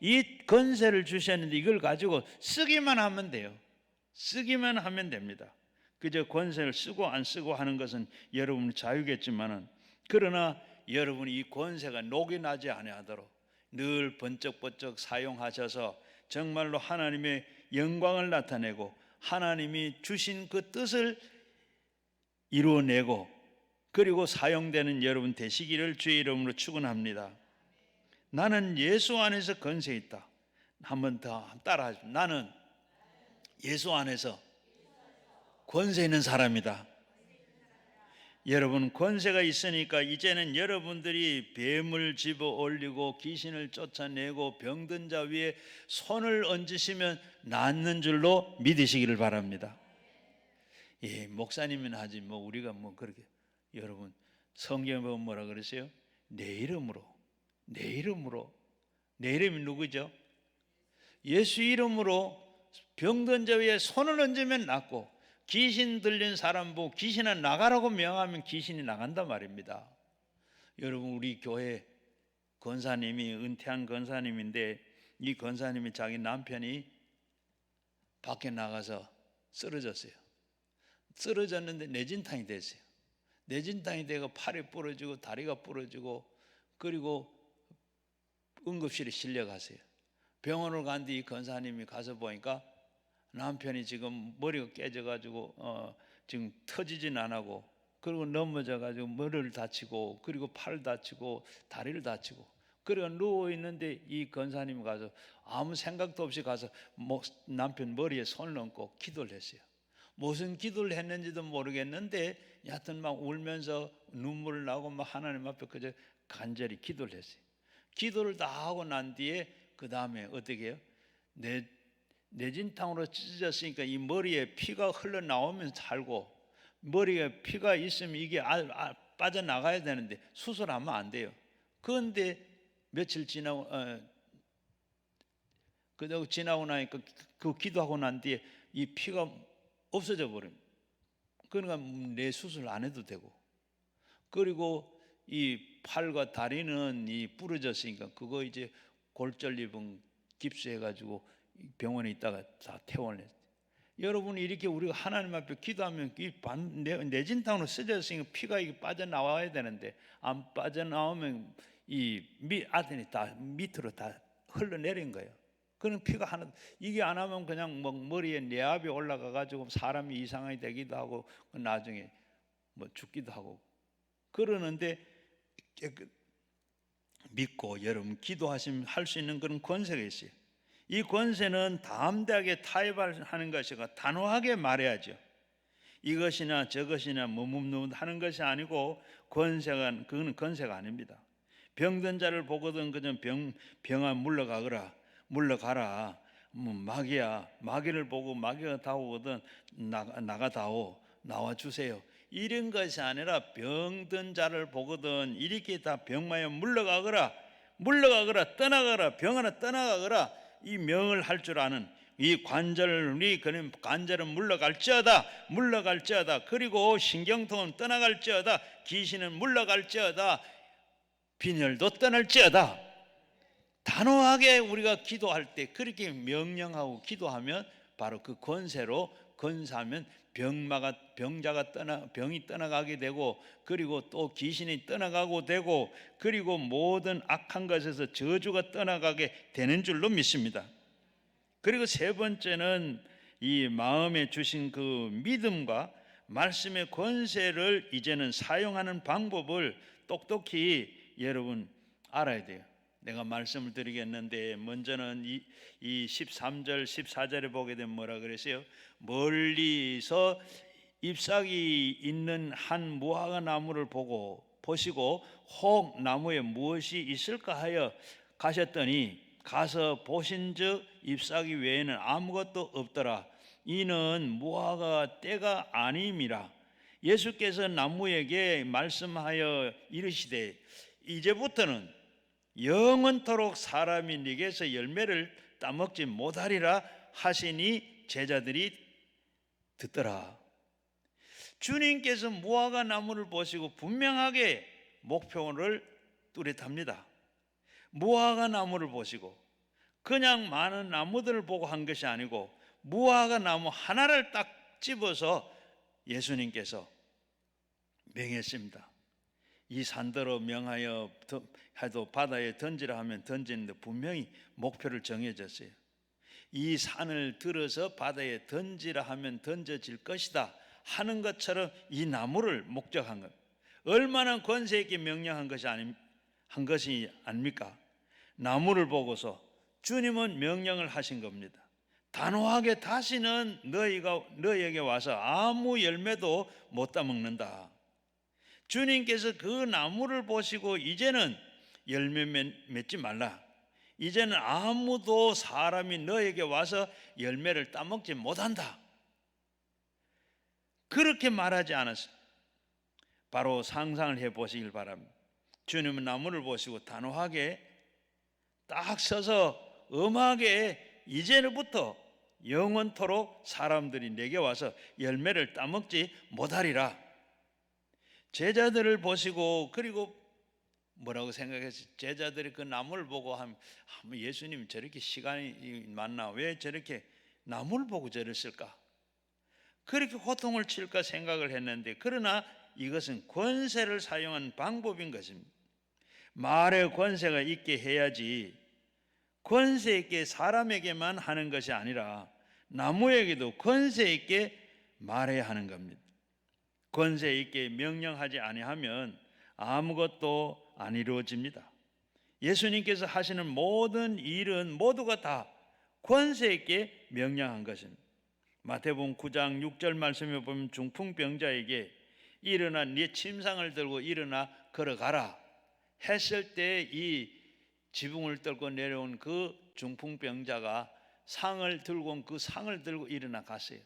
이 권세를 주셨는데 이걸 가지고 쓰기만 하면 돼요. 쓰기만 하면 됩니다. 그저 권세를 쓰고 안 쓰고 하는 것은 여러분 자유겠지만은 그러나 여러분이 이 권세가 녹이 나지 아니하도록 늘 번쩍번쩍 사용하셔서 정말로 하나님의 영광을 나타내고 하나님이 주신 그 뜻을 이루어내고 그리고 사용되는 여러분 되시기를 주의 이름으로 축원합니다. 나는 예수 안에서 권세 있다. 한 번 더 따라하십시오. 나는 예수 안에서 권세 있는 사람이다. 여러분 권세가 있으니까 이제는 여러분들이 뱀을 집어 올리고 귀신을 쫓아내고 병든 자 위에 손을 얹으시면 낫는 줄로 믿으시기를 바랍니다. 예, 목사님은 하지 뭐 우리가 뭐 그렇게 여러분 성경에 보면 뭐라 그러세요? 내 이름으로 내 이름이 누구죠? 예수 이름으로 병든 자 위에 손을 얹으면 낫고 귀신 들린 사람 보고 귀신아 나가라고 명하면 귀신이 나간단 말입니다. 여러분 우리 교회 권사님이 은퇴한 권사님인데 이 권사님이 자기 남편이 밖에 나가서 쓰러졌어요. 쓰러졌는데 뇌진탕이 됐어요. 뇌진탕이 되고 팔이 부러지고 다리가 부러지고 그리고 응급실에 실려갔어요. 병원을 간 뒤 권사님이 가서 보니까 남편이 지금 머리가 깨져가지고 지금 터지진 않고 그리고 넘어져가지고 머리를 다치고 그리고 팔 다치고 다리를 다치고 그리고 누워 있는데 이 권사님이 가서 아무 생각도 없이 가서 남편 머리에 손을 얹고 기도를 했어요. 무슨 기도를 했는지도 모르겠는데 여하튼 막 울면서 눈물 나고 막 하나님 앞에 그저 간절히 기도를 했어요. 기도를 다 하고 난 뒤에 그 다음에 어떻게 해요? 뇌진탕으로 찢어졌으니까 이 머리에 피가 흘러나오면 살고 머리에 피가 있으면 이게 빠져나가야 되는데 수술하면 안 돼요. 그런데 며칠 지나고 지나고 나니까 그 기도하고 난 뒤에 이 피가 없어져 버립니다. 그러니까 내 수술 안 해도 되고 그리고 이 팔과 다리는 이 부러졌으니까 그거 이제 골절입은 깁스해가지고 병원에 있다가 다 퇴원했어요. 여러분 이렇게 우리가 하나님 앞에 기도하면 이 뇌진탕으로 쓰졌으니까 피가 이게 빠져나와야 되는데 안 빠져나오면 이 아들이 다 밑으로 다 흘러내린 거예요. 그런 피가 하나 이게 안 하면 그냥 뭐 머리에 뇌압이 올라가 가지고 사람이 이상하게 되기도 하고 나중에 뭐 죽기도 하고 그러는데 믿고 여러분 기도하시면 할 수 있는 그런 권세가 있어요. 이 권세는 담대하게 타협하는 것이고 단호하게 말해야죠. 이것이나 저것이나 뭐뭐 하는 것이 아니고 그거는 권세가 아닙니다. 병든 자를 보거든 그저 병아 물러가라. 마귀를 보고 마귀가 다오거든 나가다오 나와주세요. 이런 것이 아니라 병든 자를 보거든 이렇게 다 병마여 물러가거라 떠나가라 병아나 떠나가거라 이 명을 할 줄 아는 이 관절은 물러갈지어다 그리고 신경통은 떠나갈지어다 귀신은 물러갈지어다 빈혈도 떠날지어다. 단호하게 우리가 기도할 때 그렇게 명령하고 기도하면 바로 그 권세로 건사하면 병이 떠나가게 되고, 그리고 또 귀신이 떠나가고 되고, 그리고 모든 악한 것에서 저주가 떠나가게 되는 줄로 믿습니다. 그리고 세 번째는 이 마음에 주신 그 믿음과 말씀의 권세를 이제는 사용하는 방법을 똑똑히 여러분 알아야 돼요. 내가 말씀을 드리겠는데, 먼저는 이 13절 14절에 보게 되면 뭐라 그랬어요? 멀리서 잎사귀 있는 한 무화과 나무를 보시고 혹 나무에 무엇이 있을까 하여 가셨더니 가서 보신즉 잎사귀 외에는 아무것도 없더라. 이는 무화과 때가 아님이라. 예수께서 나무에게 말씀하여 이르시되 이제부터는 영원토록 사람이 네게서 열매를 따먹지 못하리라 하시니 제자들이 듣더라. 주님께서 무화과 나무를 보시고 분명하게 목표를 뚜렷합니다. 무화과 나무를 보시고 그냥 많은 나무들을 보고 한 것이 아니고 무화과 나무 하나를 딱 집어서 예수님께서 명했습니다. 이 산더러 명하여 해도 바다에 던지라 하면 던지는데 분명히 목표를 정해졌어요. 이 산을 들어서 바다에 던지라 하면 던져질 것이다 하는 것처럼 이 나무를 목적한 것. 얼마나 권세 있게 명령한 것이 아닙니까? 나무를 보고서 주님은 명령을 하신 겁니다. 단호하게 다시는 너희에게 와서 아무 열매도 못 따먹는다. 주님께서 그 나무를 보시고 이제는 열매 맺지 말라. 이제는 아무도 사람이 너에게 와서 열매를 따먹지 못한다. 그렇게 말하지 않았어요. 바로 상상을 해보시길 바랍니다. 주님은 나무를 보시고 단호하게 딱 서서 엄하게 이제부터 영원토록 사람들이 내게 와서 열매를 따먹지 못하리라. 제자들을 보시고 그리고 뭐라고 생각했어요? 제자들이 그 나무를 보고 하면 예수님 저렇게 시간이 많나? 왜 저렇게 나무를 보고 저랬을까? 그렇게 호통을 칠까 생각을 했는데, 그러나 이것은 권세를 사용한 방법인 것입니다. 말에 권세가 있게 해야지 권세 있게 사람에게만 하는 것이 아니라 나무에게도 권세 있게 말해야 하는 겁니다. 권세 있게 명령하지 아니하면 아무것도 안 이루어집니다. 예수님께서 하시는 모든 일은 모두가 다 권세 있게 명령한 것입니다. 마태복음 9장 6절 말씀에 보면 중풍병자에게 일어나 네 침상을 들고 일어나 걸어가라 했을 때 이 지붕을 뚫고 내려온 그 중풍병자가 상을 들고 일어나 갔어요.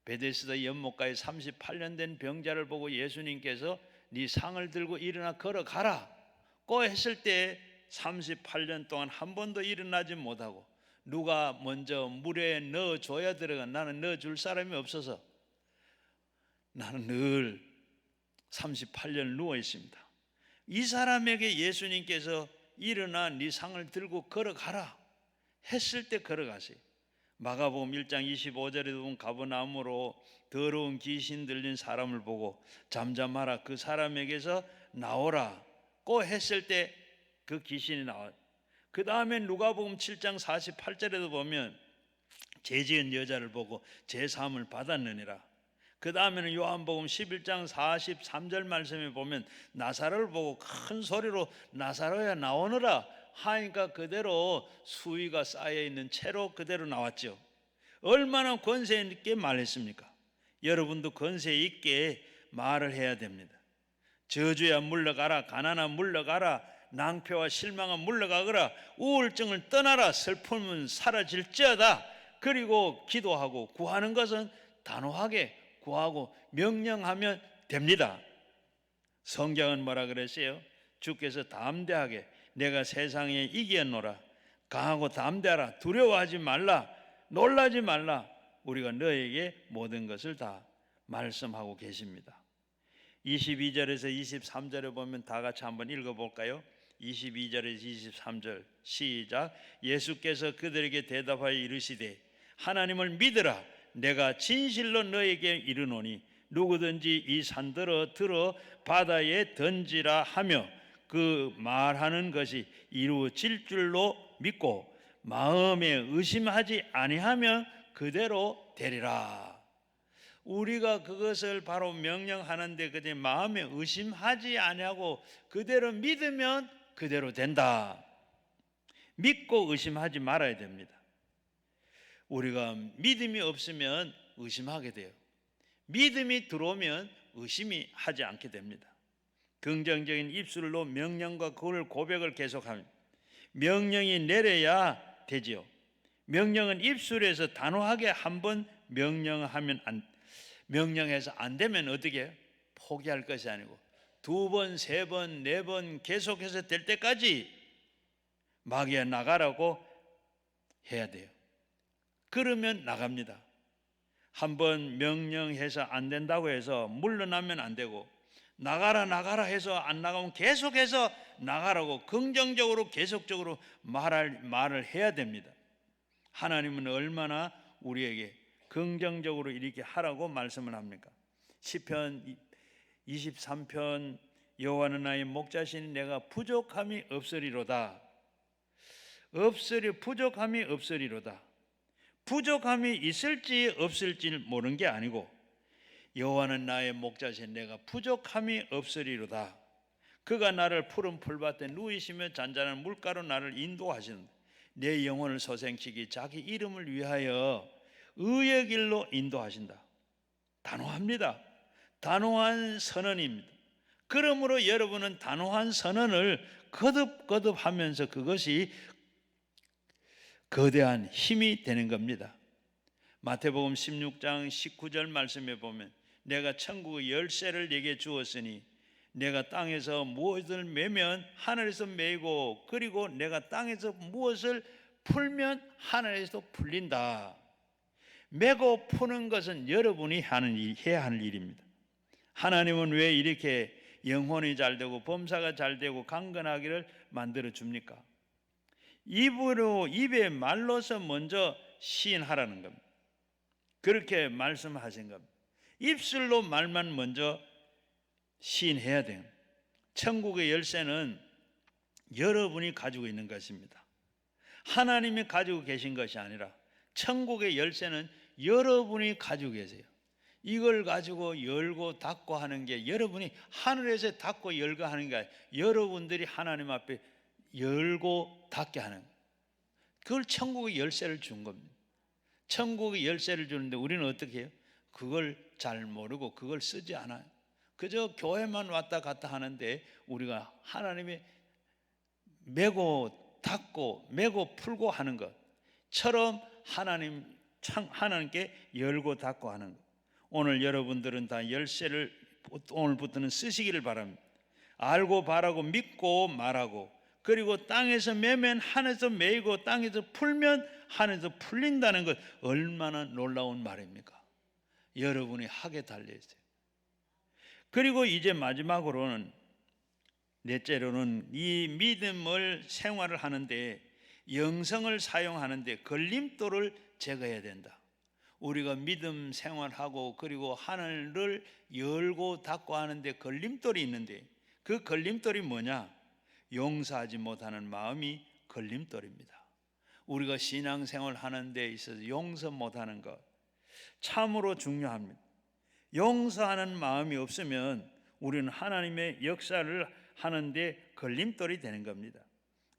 베데스다 연못가에 38년 된 병자를 보고 예수님께서 네 상을 들고 일어나 걸어가라 고 했을 때 38년 동안 한 번도 일어나지 못하고 누가 먼저 물에 넣어줘야 들어가, 나는 넣어줄 사람이 없어서 나는 늘 38년 누워 있습니다. 이 사람에게 예수님께서 일어나 네 상을 들고 걸어가라 했을 때 걸어가세요. 마가복음 1장 25절에 보면 가버나움으로 더러운 귀신 들린 사람을 보고 잠잠하라, 그 사람에게서 나오라 고 했을 때 그 귀신이 나와요. 그 다음에 누가복음 7장 48절에도 보면 죄지은 여자를 보고 제사함을 받았느니라. 그 다음에는 요한복음 11장 43절 말씀에 보면 나사로를 보고 큰 소리로 나사로야 나오너라 하니까 그대로 수위가 쌓여있는 채로 그대로 나왔죠. 얼마나 권세 있게 말했습니까? 여러분도 권세 있게 말을 해야 됩니다. 저주야 물러가라, 가난아 물러가라, 낭패와 실망은 물러가거라, 우울증을 떠나라, 슬픔은 사라질지어다. 그리고 기도하고 구하는 것은 단호하게 구하고 명령하면 됩니다. 성경은 뭐라 그랬어요? 주께서 담대하게 내가 세상에 이겼노라, 강하고 담대하라, 두려워하지 말라, 놀라지 말라, 우리가 너에게 모든 것을 다 말씀하고 계십니다. 22절에서 23절에 보면 다 같이 한번 읽어볼까요? 22절에서 23절 시작. 예수께서 그들에게 대답하여 이르시되 하나님을 믿으라, 내가 진실로 너에게 이르노니 누구든지 이 산들어 들어 바다에 던지라 하며 그 말하는 것이 이루어질 줄로 믿고 마음에 의심하지 아니하면 그대로 되리라. 우리가 그것을 바로 명령하는데 그때 마음에 의심하지 아니하고 그대로 믿으면 그대로 된다. 믿고 의심하지 말아야 됩니다. 우리가 믿음이 없으면 의심하게 돼요. 믿음이 들어오면 의심이 하지 않게 됩니다. 긍정적인 입술로 명령과 그걸 고백을 계속합니다. 명령이 내려야 되지요. 명령은 입술에서 단호하게 한번 명령해서 안 되면 어떻게 해요? 포기할 것이 아니고 2번, 3번, 4번 계속해서 될 때까지 마귀야 나가라고 해야 돼요. 그러면 나갑니다. 한번 명령해서 안 된다고 해서 물러나면 안 되고 나가라 해서 안 나가면 계속해서 나가라고 긍정적으로 계속적으로 말을 해야 됩니다. 하나님은 얼마나 우리에게 긍정적으로 이렇게 하라고 말씀을 합니까? 시편 23편 여호와는 나의 목자시니 내가 부족함이 없으리로다. 부족함이 없으리로다. 부족함이 있을지 없을지 모르는 게 아니고 여호와는 나의 목자시니 내가 부족함이 없으리로다. 그가 나를 푸른 풀밭에 누이시며 잔잔한 물가로 나를 인도하시는데 내 영혼을 소생시키 자기 이름을 위하여 의의 길로 인도하신다. 단호합니다. 단호한 선언입니다. 그러므로 여러분은 단호한 선언을 거듭하면서 그것이 거대한 힘이 되는 겁니다. 마태복음 16장 19절 말씀에 보면 내가 천국의 열쇠를 네게 주었으니 내가 땅에서 무엇을 매면 하늘에서 매고 그리고 내가 땅에서 무엇을 풀면 하늘에서 풀린다. 매고 푸는 것은 여러분이 해야 하는 일입니다. 하나님은 왜 이렇게 영혼이 잘되고 범사가 잘되고 강건하기를 만들어 줍니까? 입에 말로서 먼저 시인하라는 겁니다. 그렇게 말씀하신 겁니다. 입술로 말만 먼저 시인해야 돼요. 천국의 열쇠는 여러분이 가지고 있는 것입니다. 하나님이 가지고 계신 것이 아니라 천국의 열쇠는 여러분이 가지고 계세요. 이걸 가지고 열고 닫고 하는 게 여러분이 하늘에서 닫고 열고 하는 게 아니라 여러분들이 하나님 앞에 열고 닫게 하는 거예요. 그걸 천국의 열쇠를 준 겁니다. 천국의 열쇠를 주는데 우리는 어떻게 해요? 그걸 잘 모르고 그걸 쓰지 않아요. 그저 교회만 왔다 갔다 하는데 우리가 하나님의 매고 닫고 매고 풀고 하는 것처럼 하나님께 열고 닫고 하는 것. 오늘 여러분들은 다 열쇠를 오늘부터는 쓰시기를 바랍니다. 알고 바라고 믿고 말하고 그리고 땅에서 매면 하늘에서 매이고 땅에서 풀면 하늘에서 풀린다는 것 얼마나 놀라운 말입니까? 여러분이 하게 달려있어요. 그리고 이제 마지막으로는 넷째로는 이 믿음을 생활을 하는데 영성을 사용하는데 걸림돌을 제거해야 된다. 우리가 믿음 생활하고 그리고 하늘을 열고 닫고 하는데 걸림돌이 있는데 그 걸림돌이 뭐냐? 용서하지 못하는 마음이 걸림돌입니다. 우리가 신앙생활 하는 데 있어서 용서 못하는 것 참으로 중요합니다. 용서하는 마음이 없으면 우리는 하나님의 역사를 하는데 걸림돌이 되는 겁니다.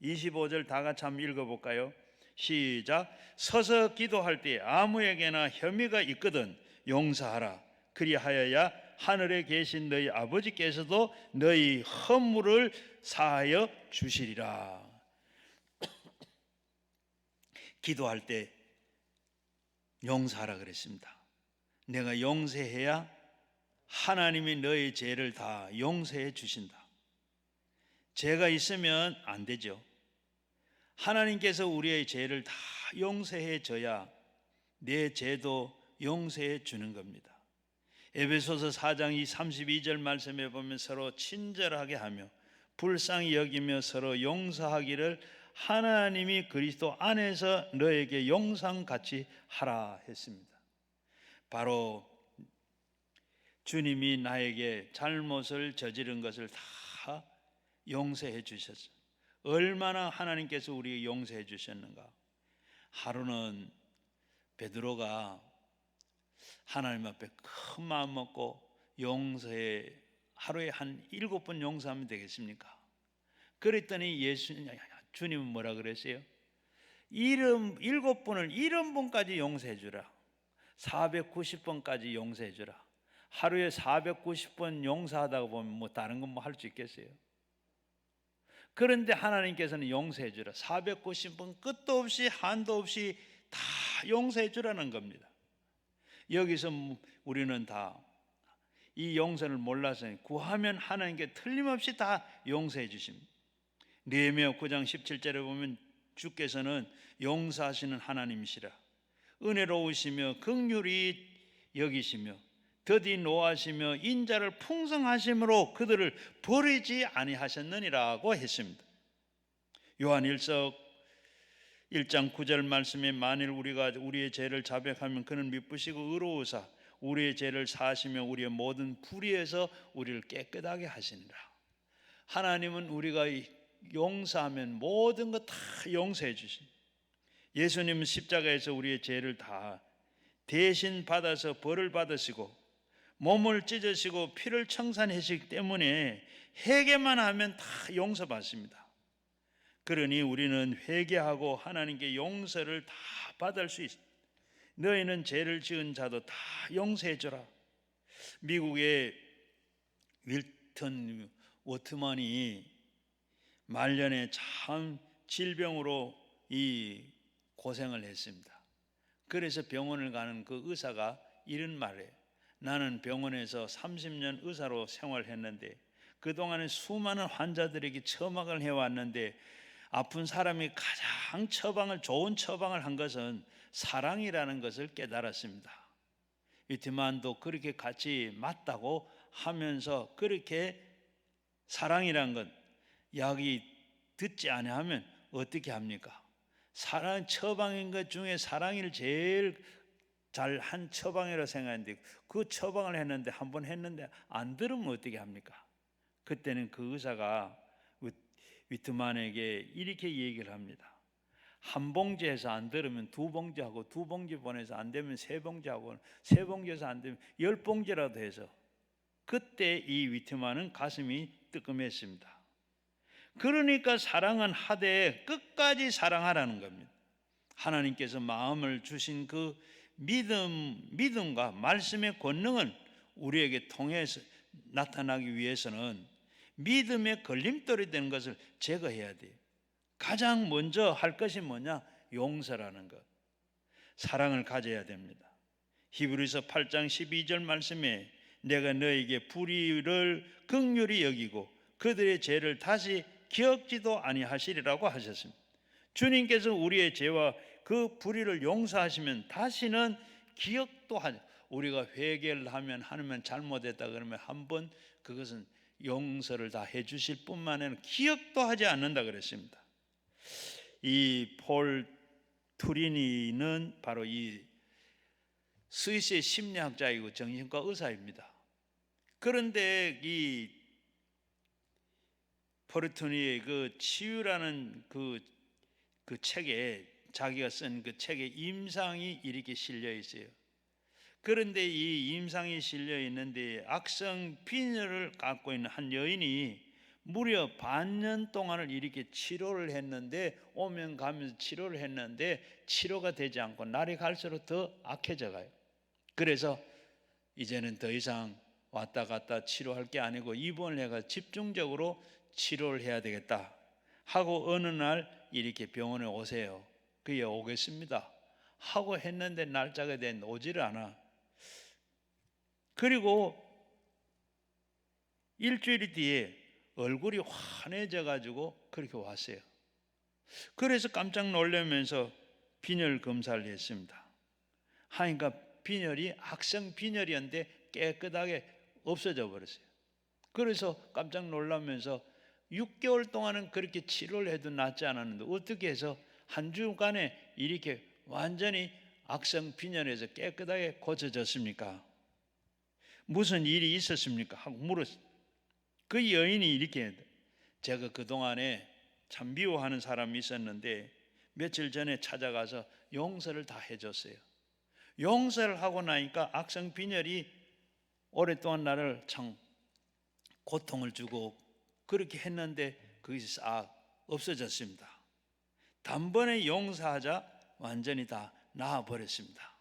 25절 다 같이 한번 읽어볼까요? 시작. 서서 기도할 때 아무에게나 혐의가 있거든 용서하라. 그리하여야 하늘에 계신 너희 아버지께서도 너희 허물을 사하여 주시리라. 기도할 때 용서하라 그랬습니다. 내가 용서해야 하나님이 너의 죄를 다 용서해 주신다. 죄가 있으면 안 되죠. 하나님께서 우리의 죄를 다 용서해 줘야 내 죄도 용서해 주는 겁니다. 에베소서 4장 32절 말씀에 보면 서로 친절하게 하며 불쌍히 여기며 서로 용서하기를 하나님이 그리스도 안에서 너에게 용서같이 하라 했습니다. 바로 주님이 나에게 잘못을 저지른 것을 다 용서해 주셨어요. 얼마나 하나님께서 우리에게 용서해 주셨는가. 하루는 베드로가 하나님 앞에 큰 마음 먹고 용서해 하루에 한 7번 용서하면 되겠습니까? 그랬더니 주님은 뭐라 그랬어요? 7번을 70번까지 용서해 주라. 490번까지 용서해 주라. 하루에 490번 용서하다가 보면 뭐 다른 건 뭐 할 수 있겠어요? 그런데 하나님께서는 용서해 주라. 490번 끝도 없이 한도 없이 다 용서해 주라는 겁니다. 여기서 우리는 다 이 용서를 몰라서 구하면 하나님께 틀림없이 다 용서해 주십니다. 느헤미야 9장 17절에 보면 주께서는 용서하시는 하나님이시라. 은혜로우시며 긍휼히 여기시며 더디 노하시며 인자를 풍성하심으로 그들을 버리지 아니하셨느니라고 했습니다. 요한 1서 1장 9절 말씀에 만일 우리가 우리의 죄를 자백하면 그는 미쁘시고 의로우사 우리의 죄를 사하시며 우리의 모든 불의에서 우리를 깨끗하게 하시니라. 하나님은 우리가 용서하면 모든 것 다 용서해 주십니다. 예수님은 십자가에서 우리의 죄를 다 대신 받아서 벌을 받으시고 몸을 찢으시고 피를 청산하시기 때문에 회개만 하면 다 용서받습니다. 그러니 우리는 회개하고 하나님께 용서를 다 받을 수 있습니다. 너희는 죄를 지은 자도 다 용서해 주라. 미국의 윌턴 워트만이 말년에 참 질병으로 이 고생을 했습니다. 그래서 병원을 가는 그 의사가 이런 말을 해요. 나는 병원에서 30년 의사로 생활했는데 그동안에 수많은 환자들에게 처방을 해왔는데 아픈 사람이 가장 좋은 처방을 한 것은 사랑이라는 것을 깨달았습니다. 위트만도 그렇게 같이 맞다고 하면서 그렇게 사랑이란 것, 약이 듣지 아니하면 어떻게 합니까? 사랑 처방인 것 중에 사랑을 제일 잘한 처방이라고 생각했는데 그 처방을 했는데 한 번 했는데 안 들으면 어떻게 합니까? 그때는 그 의사가 위트만에게 이렇게 얘기를 합니다. 한 봉지에서 안 들으면 두 봉지하고 두 봉지 보내서 안 되면 세 봉지하고 세 봉지에서 안 되면 10봉지라도 해서 그때 이 위트만은 가슴이 뜨끔했습니다. 그러니까 사랑은 하되 끝까지 사랑하라는 겁니다. 하나님께서 마음을 주신 그 믿음과 말씀의 권능은 우리에게 통해서 나타나기 위해서는 믿음의 걸림돌이 되는 것을 제거해야 돼요. 가장 먼저 할 것이 뭐냐? 용서라는 것. 사랑을 가져야 됩니다. 히브리서 8장 12절 말씀에 내가 너에게 불의를 긍휼히 여기고 그들의 죄를 다시 기억지도 아니하시리라고 하셨습니다. 주님께서 우리의 죄와 그 불의를 용서하시면 다시는 기억도 하지. 우리가 회개를 하면 잘못했다 그러면 한번 그것은 용서를 다 해주실 뿐만 아니라 기억도 하지 않는다 그랬습니다. 이 폴 투리니는 바로 이 스위스의 심리학자이고 정신과 의사입니다. 그런데 이 폴 투리니의 그 치유라는 그 책에 자기가 쓴 그 책에 임상이 이렇게 실려 있어요. 그런데 이 임상이 실려 있는데 악성 빈혈을 갖고 있는 한 여인이 무려 반년 동안을 이렇게 치료를 했는데 오면 가면서 치료를 했는데 치료가 되지 않고 날이 갈수록 더 악해져 가요. 그래서 이제는 더 이상 왔다 갔다 치료할 게 아니고 입원을 해가 집중적으로 치료를 해야 되겠다 하고 어느 날 이렇게 병원에 오세요. 그에 오겠습니다 하고 했는데 날짜가 된 오지를 않아. 그리고 일주일 뒤에 얼굴이 환해져 가지고 그렇게 왔어요. 그래서 깜짝 놀라면서 빈혈 검사를 했습니다. 하니까 빈혈이 악성 빈혈이었는데 깨끗하게 없어져 버렸어요. 그래서 깜짝 놀라면서 6개월 동안은 그렇게 치료를 해도 낫지 않았는데 어떻게 해서 한 주간에 이렇게 완전히 악성 빈혈에서 깨끗하게 고쳐졌습니까? 무슨 일이 있었습니까? 하고 물었어요. 그 여인이 이렇게, 제가 그동안에 참 미워하는 사람이 있었는데 며칠 전에 찾아가서 용서를 다 해줬어요. 용서를 하고 나니까 악성 빈혈이 오랫동안 나를 참 고통을 주고 그렇게 했는데 그것이 싹 없어졌습니다. 단번에 용서하자 완전히 다 나아버렸습니다.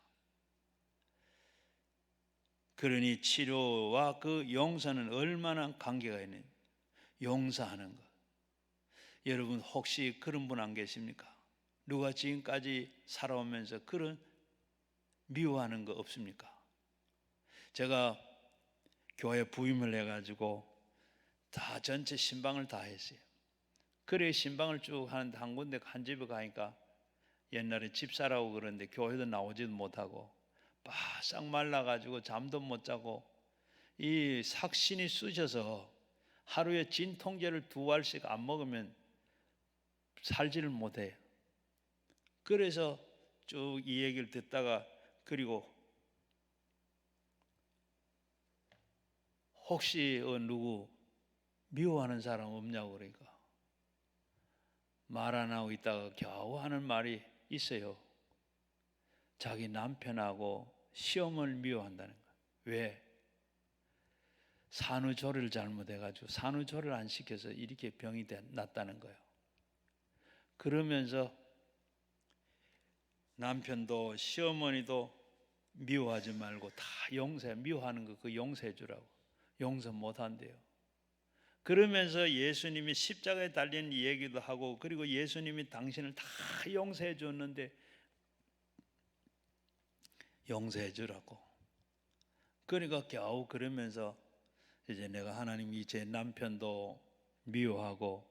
그러니 치료와 그 용서는 얼마나 관계가 있는, 용서하는 것. 여러분 혹시 그런 분 안 계십니까? 누가 지금까지 살아오면서 그런 미워하는 거 없습니까? 제가 교회 부임을 해가지고 다 전체 신방을 다 했어요. 그래 신방을 쭉 하는데 한 군데 한 집에 가니까 옛날에 집사라고 그러는데 교회도 나오지도 못하고 바싹 말라가지고 잠도 못 자고 이 삭신이 쑤셔서 하루에 진통제를 2알씩 안 먹으면 살지를 못해요. 그래서 쭉 이 얘기를 듣다가, 그리고 혹시 누구 미워하는 사람 없냐고 그러니까 말 안 하고 있다가 겨우 하는 말이 있어요. 자기 남편하고 시험을 미워한다는 거예요. 왜? 산후조리를 잘못해가지고 산후조리를 안 시켜서 이렇게 병이 났다는 거예요. 그러면서 남편도 시어머니도 미워하지 말고 다 용서해, 미워하는 거 그 용서해 주라고. 용서 못 한대요. 그러면서 예수님이 십자가에 달린 얘기도 하고, 그리고 예수님이 당신을 다 용서해 줬는데 용서해 주라고. 그러니까 겨우 그러면서 이제 내가 하나님이 제 남편도 미워하고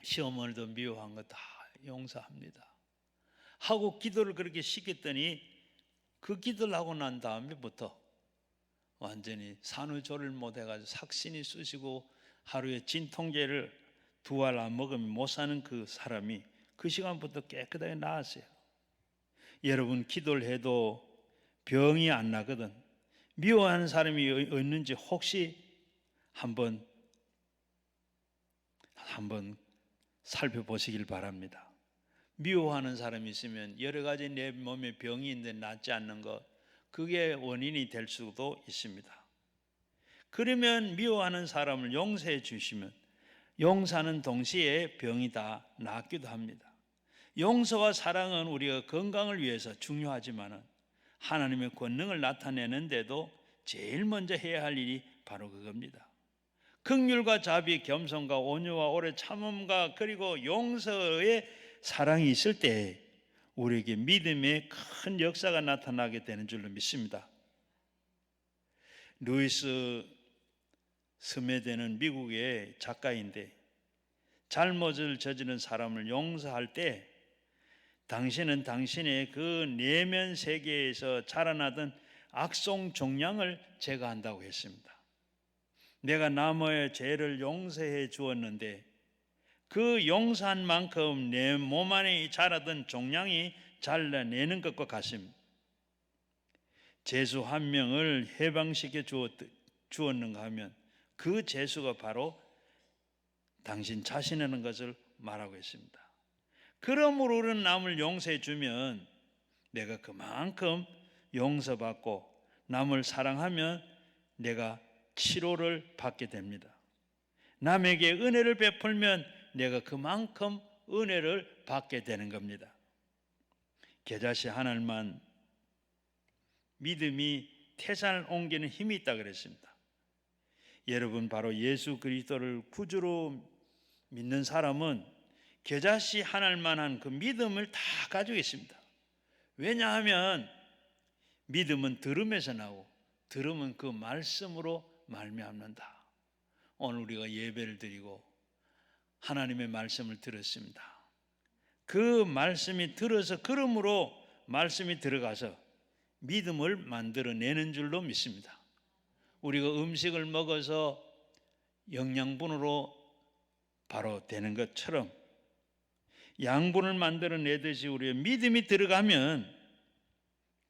시어머니도 미워한 거 다 용서합니다 하고 기도를 그렇게 시켰더니 그 기도를 하고 난 다음에부터 완전히 산후조리를 못 해가지고 삭신이 쑤시고 하루에 진통제를 2알 안 먹으면 못 사는 그 사람이 그 시간부터 깨끗하게 나았어요. 여러분 기도를 해도 병이 안 나거든. 미워하는 사람이 있는지 혹시 한번 살펴보시길 바랍니다. 미워하는 사람이 있으면 여러 가지 내 몸에 병이 있는데 낫지 않는 것, 그게 원인이 될 수도 있습니다. 그러면 미워하는 사람을 용서해 주시면 용서하는 동시에 병이 다 낫기도 합니다. 용서와 사랑은 우리가 건강을 위해서 중요하지만 하나님의 권능을 나타내는데도 제일 먼저 해야 할 일이 바로 그겁니다. 긍휼과 자비, 겸손과 온유와 오래 참음과 그리고 용서의 사랑이 있을 때 우리에게 믿음의 큰 역사가 나타나게 되는 줄로 믿습니다. 루이스 스메데는 미국의 작가인데 잘못을 저지른 사람을 용서할 때 당신은 당신의 그 내면 세계에서 자라나던 악성 종양을 제거한다고 했습니다. 내가 남의 죄를 용서해 주었는데 그 용서한 만큼 내 몸 안에 자라던 종양이 잘라내는 것과 같습니다. 죄수 한 명을 해방시켜 주었는가 하면 그 죄수가 바로 당신 자신이라는 것을 말하고 있습니다. 그러므로 우리는 남을 용서해 주면 내가 그만큼 용서받고 남을 사랑하면 내가 치료를 받게 됩니다. 남에게 은혜를 베풀면 내가 그만큼 은혜를 받게 되는 겁니다. 겨자씨 하나만 믿음이 태산을 옮기는 힘이 있다 그랬습니다. 여러분 바로 예수 그리스도를 구주로 믿는 사람은 겨자씨 하나만한 그 믿음을 다 가지고 있습니다. 왜냐하면 믿음은 들음에서 나오고 들음은 그 말씀으로 말미암는다. 오늘 우리가 예배를 드리고 하나님의 말씀을 들었습니다. 그 말씀이 들어서 그러므로 말씀이 들어가서 믿음을 만들어내는 줄로 믿습니다. 우리가 음식을 먹어서 영양분으로 바로 되는 것처럼 양분을 만들어내듯이 우리의 믿음이 들어가면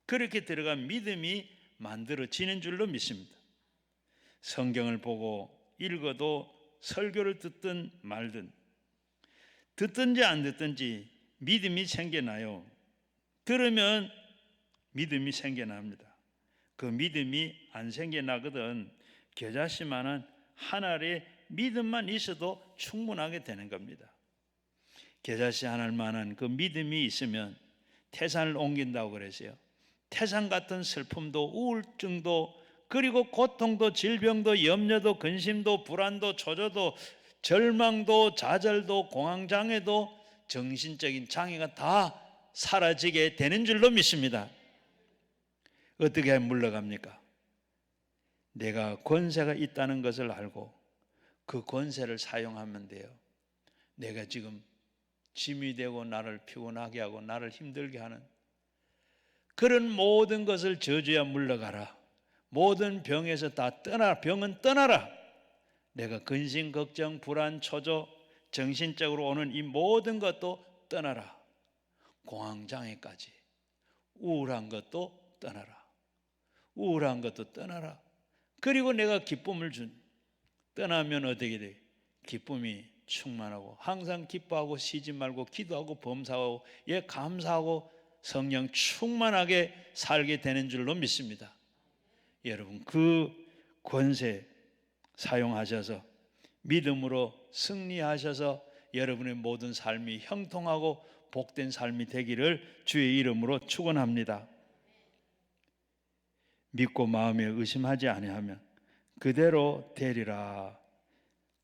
그렇게 들어간 믿음이 만들어지는 줄로 믿습니다. 성경을 보고 읽어도 설교를 듣든 말든 듣든지 안 듣든지 믿음이 생겨나요. 들으면 믿음이 생겨납니다. 그 믿음이 안 생겨나거든 겨자씨만한 하나의 믿음만 있어도 충분하게 되는 겁니다. 겨자씨 하나만한 그 믿음이 있으면 태산을 옮긴다고 그랬어요. 태산 같은 슬픔도 우울증도 그리고 고통도 질병도 염려도 근심도 불안도 초조도 절망도 좌절도 공황장애도 정신적인 장애가 다 사라지게 되는 줄로 믿습니다. 어떻게 물러갑니까? 내가 권세가 있다는 것을 알고 그 권세를 사용하면 돼요. 내가 지금 짐이 되고 나를 피곤하게 하고 나를 힘들게 하는 그런 모든 것을 저주야 물러가라. 모든 병에서 다 떠나라. 병은 떠나라. 내가 근심, 걱정, 불안, 초조, 정신적으로 오는 이 모든 것도 떠나라. 공황장애까지 우울한 것도 떠나라. 우울한 것도 떠나라. 그리고 내가 기쁨을 떠나면 어떻게 돼? 기쁨이 충만하고 항상 기뻐하고 쉬지 말고 기도하고 범사하고 감사하고 성령 충만하게 살게 되는 줄로 믿습니다. 여러분 그 권세 사용하셔서 믿음으로 승리하셔서 여러분의 모든 삶이 형통하고 복된 삶이 되기를 주의 이름으로 축원합니다. 믿고 마음에 의심하지 아니하면 그대로 되리라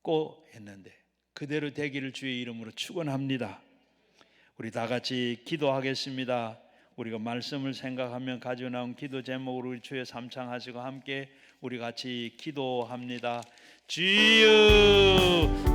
고 했는데 그대로 되기를 주의 이름으로 축원합니다. 우리 다 같이 기도하겠습니다. 우리가 말씀을 생각하면 가지고 나온 기도 제목으로 우리 주의 삼창하시고 함께 우리 같이 기도합니다. 주여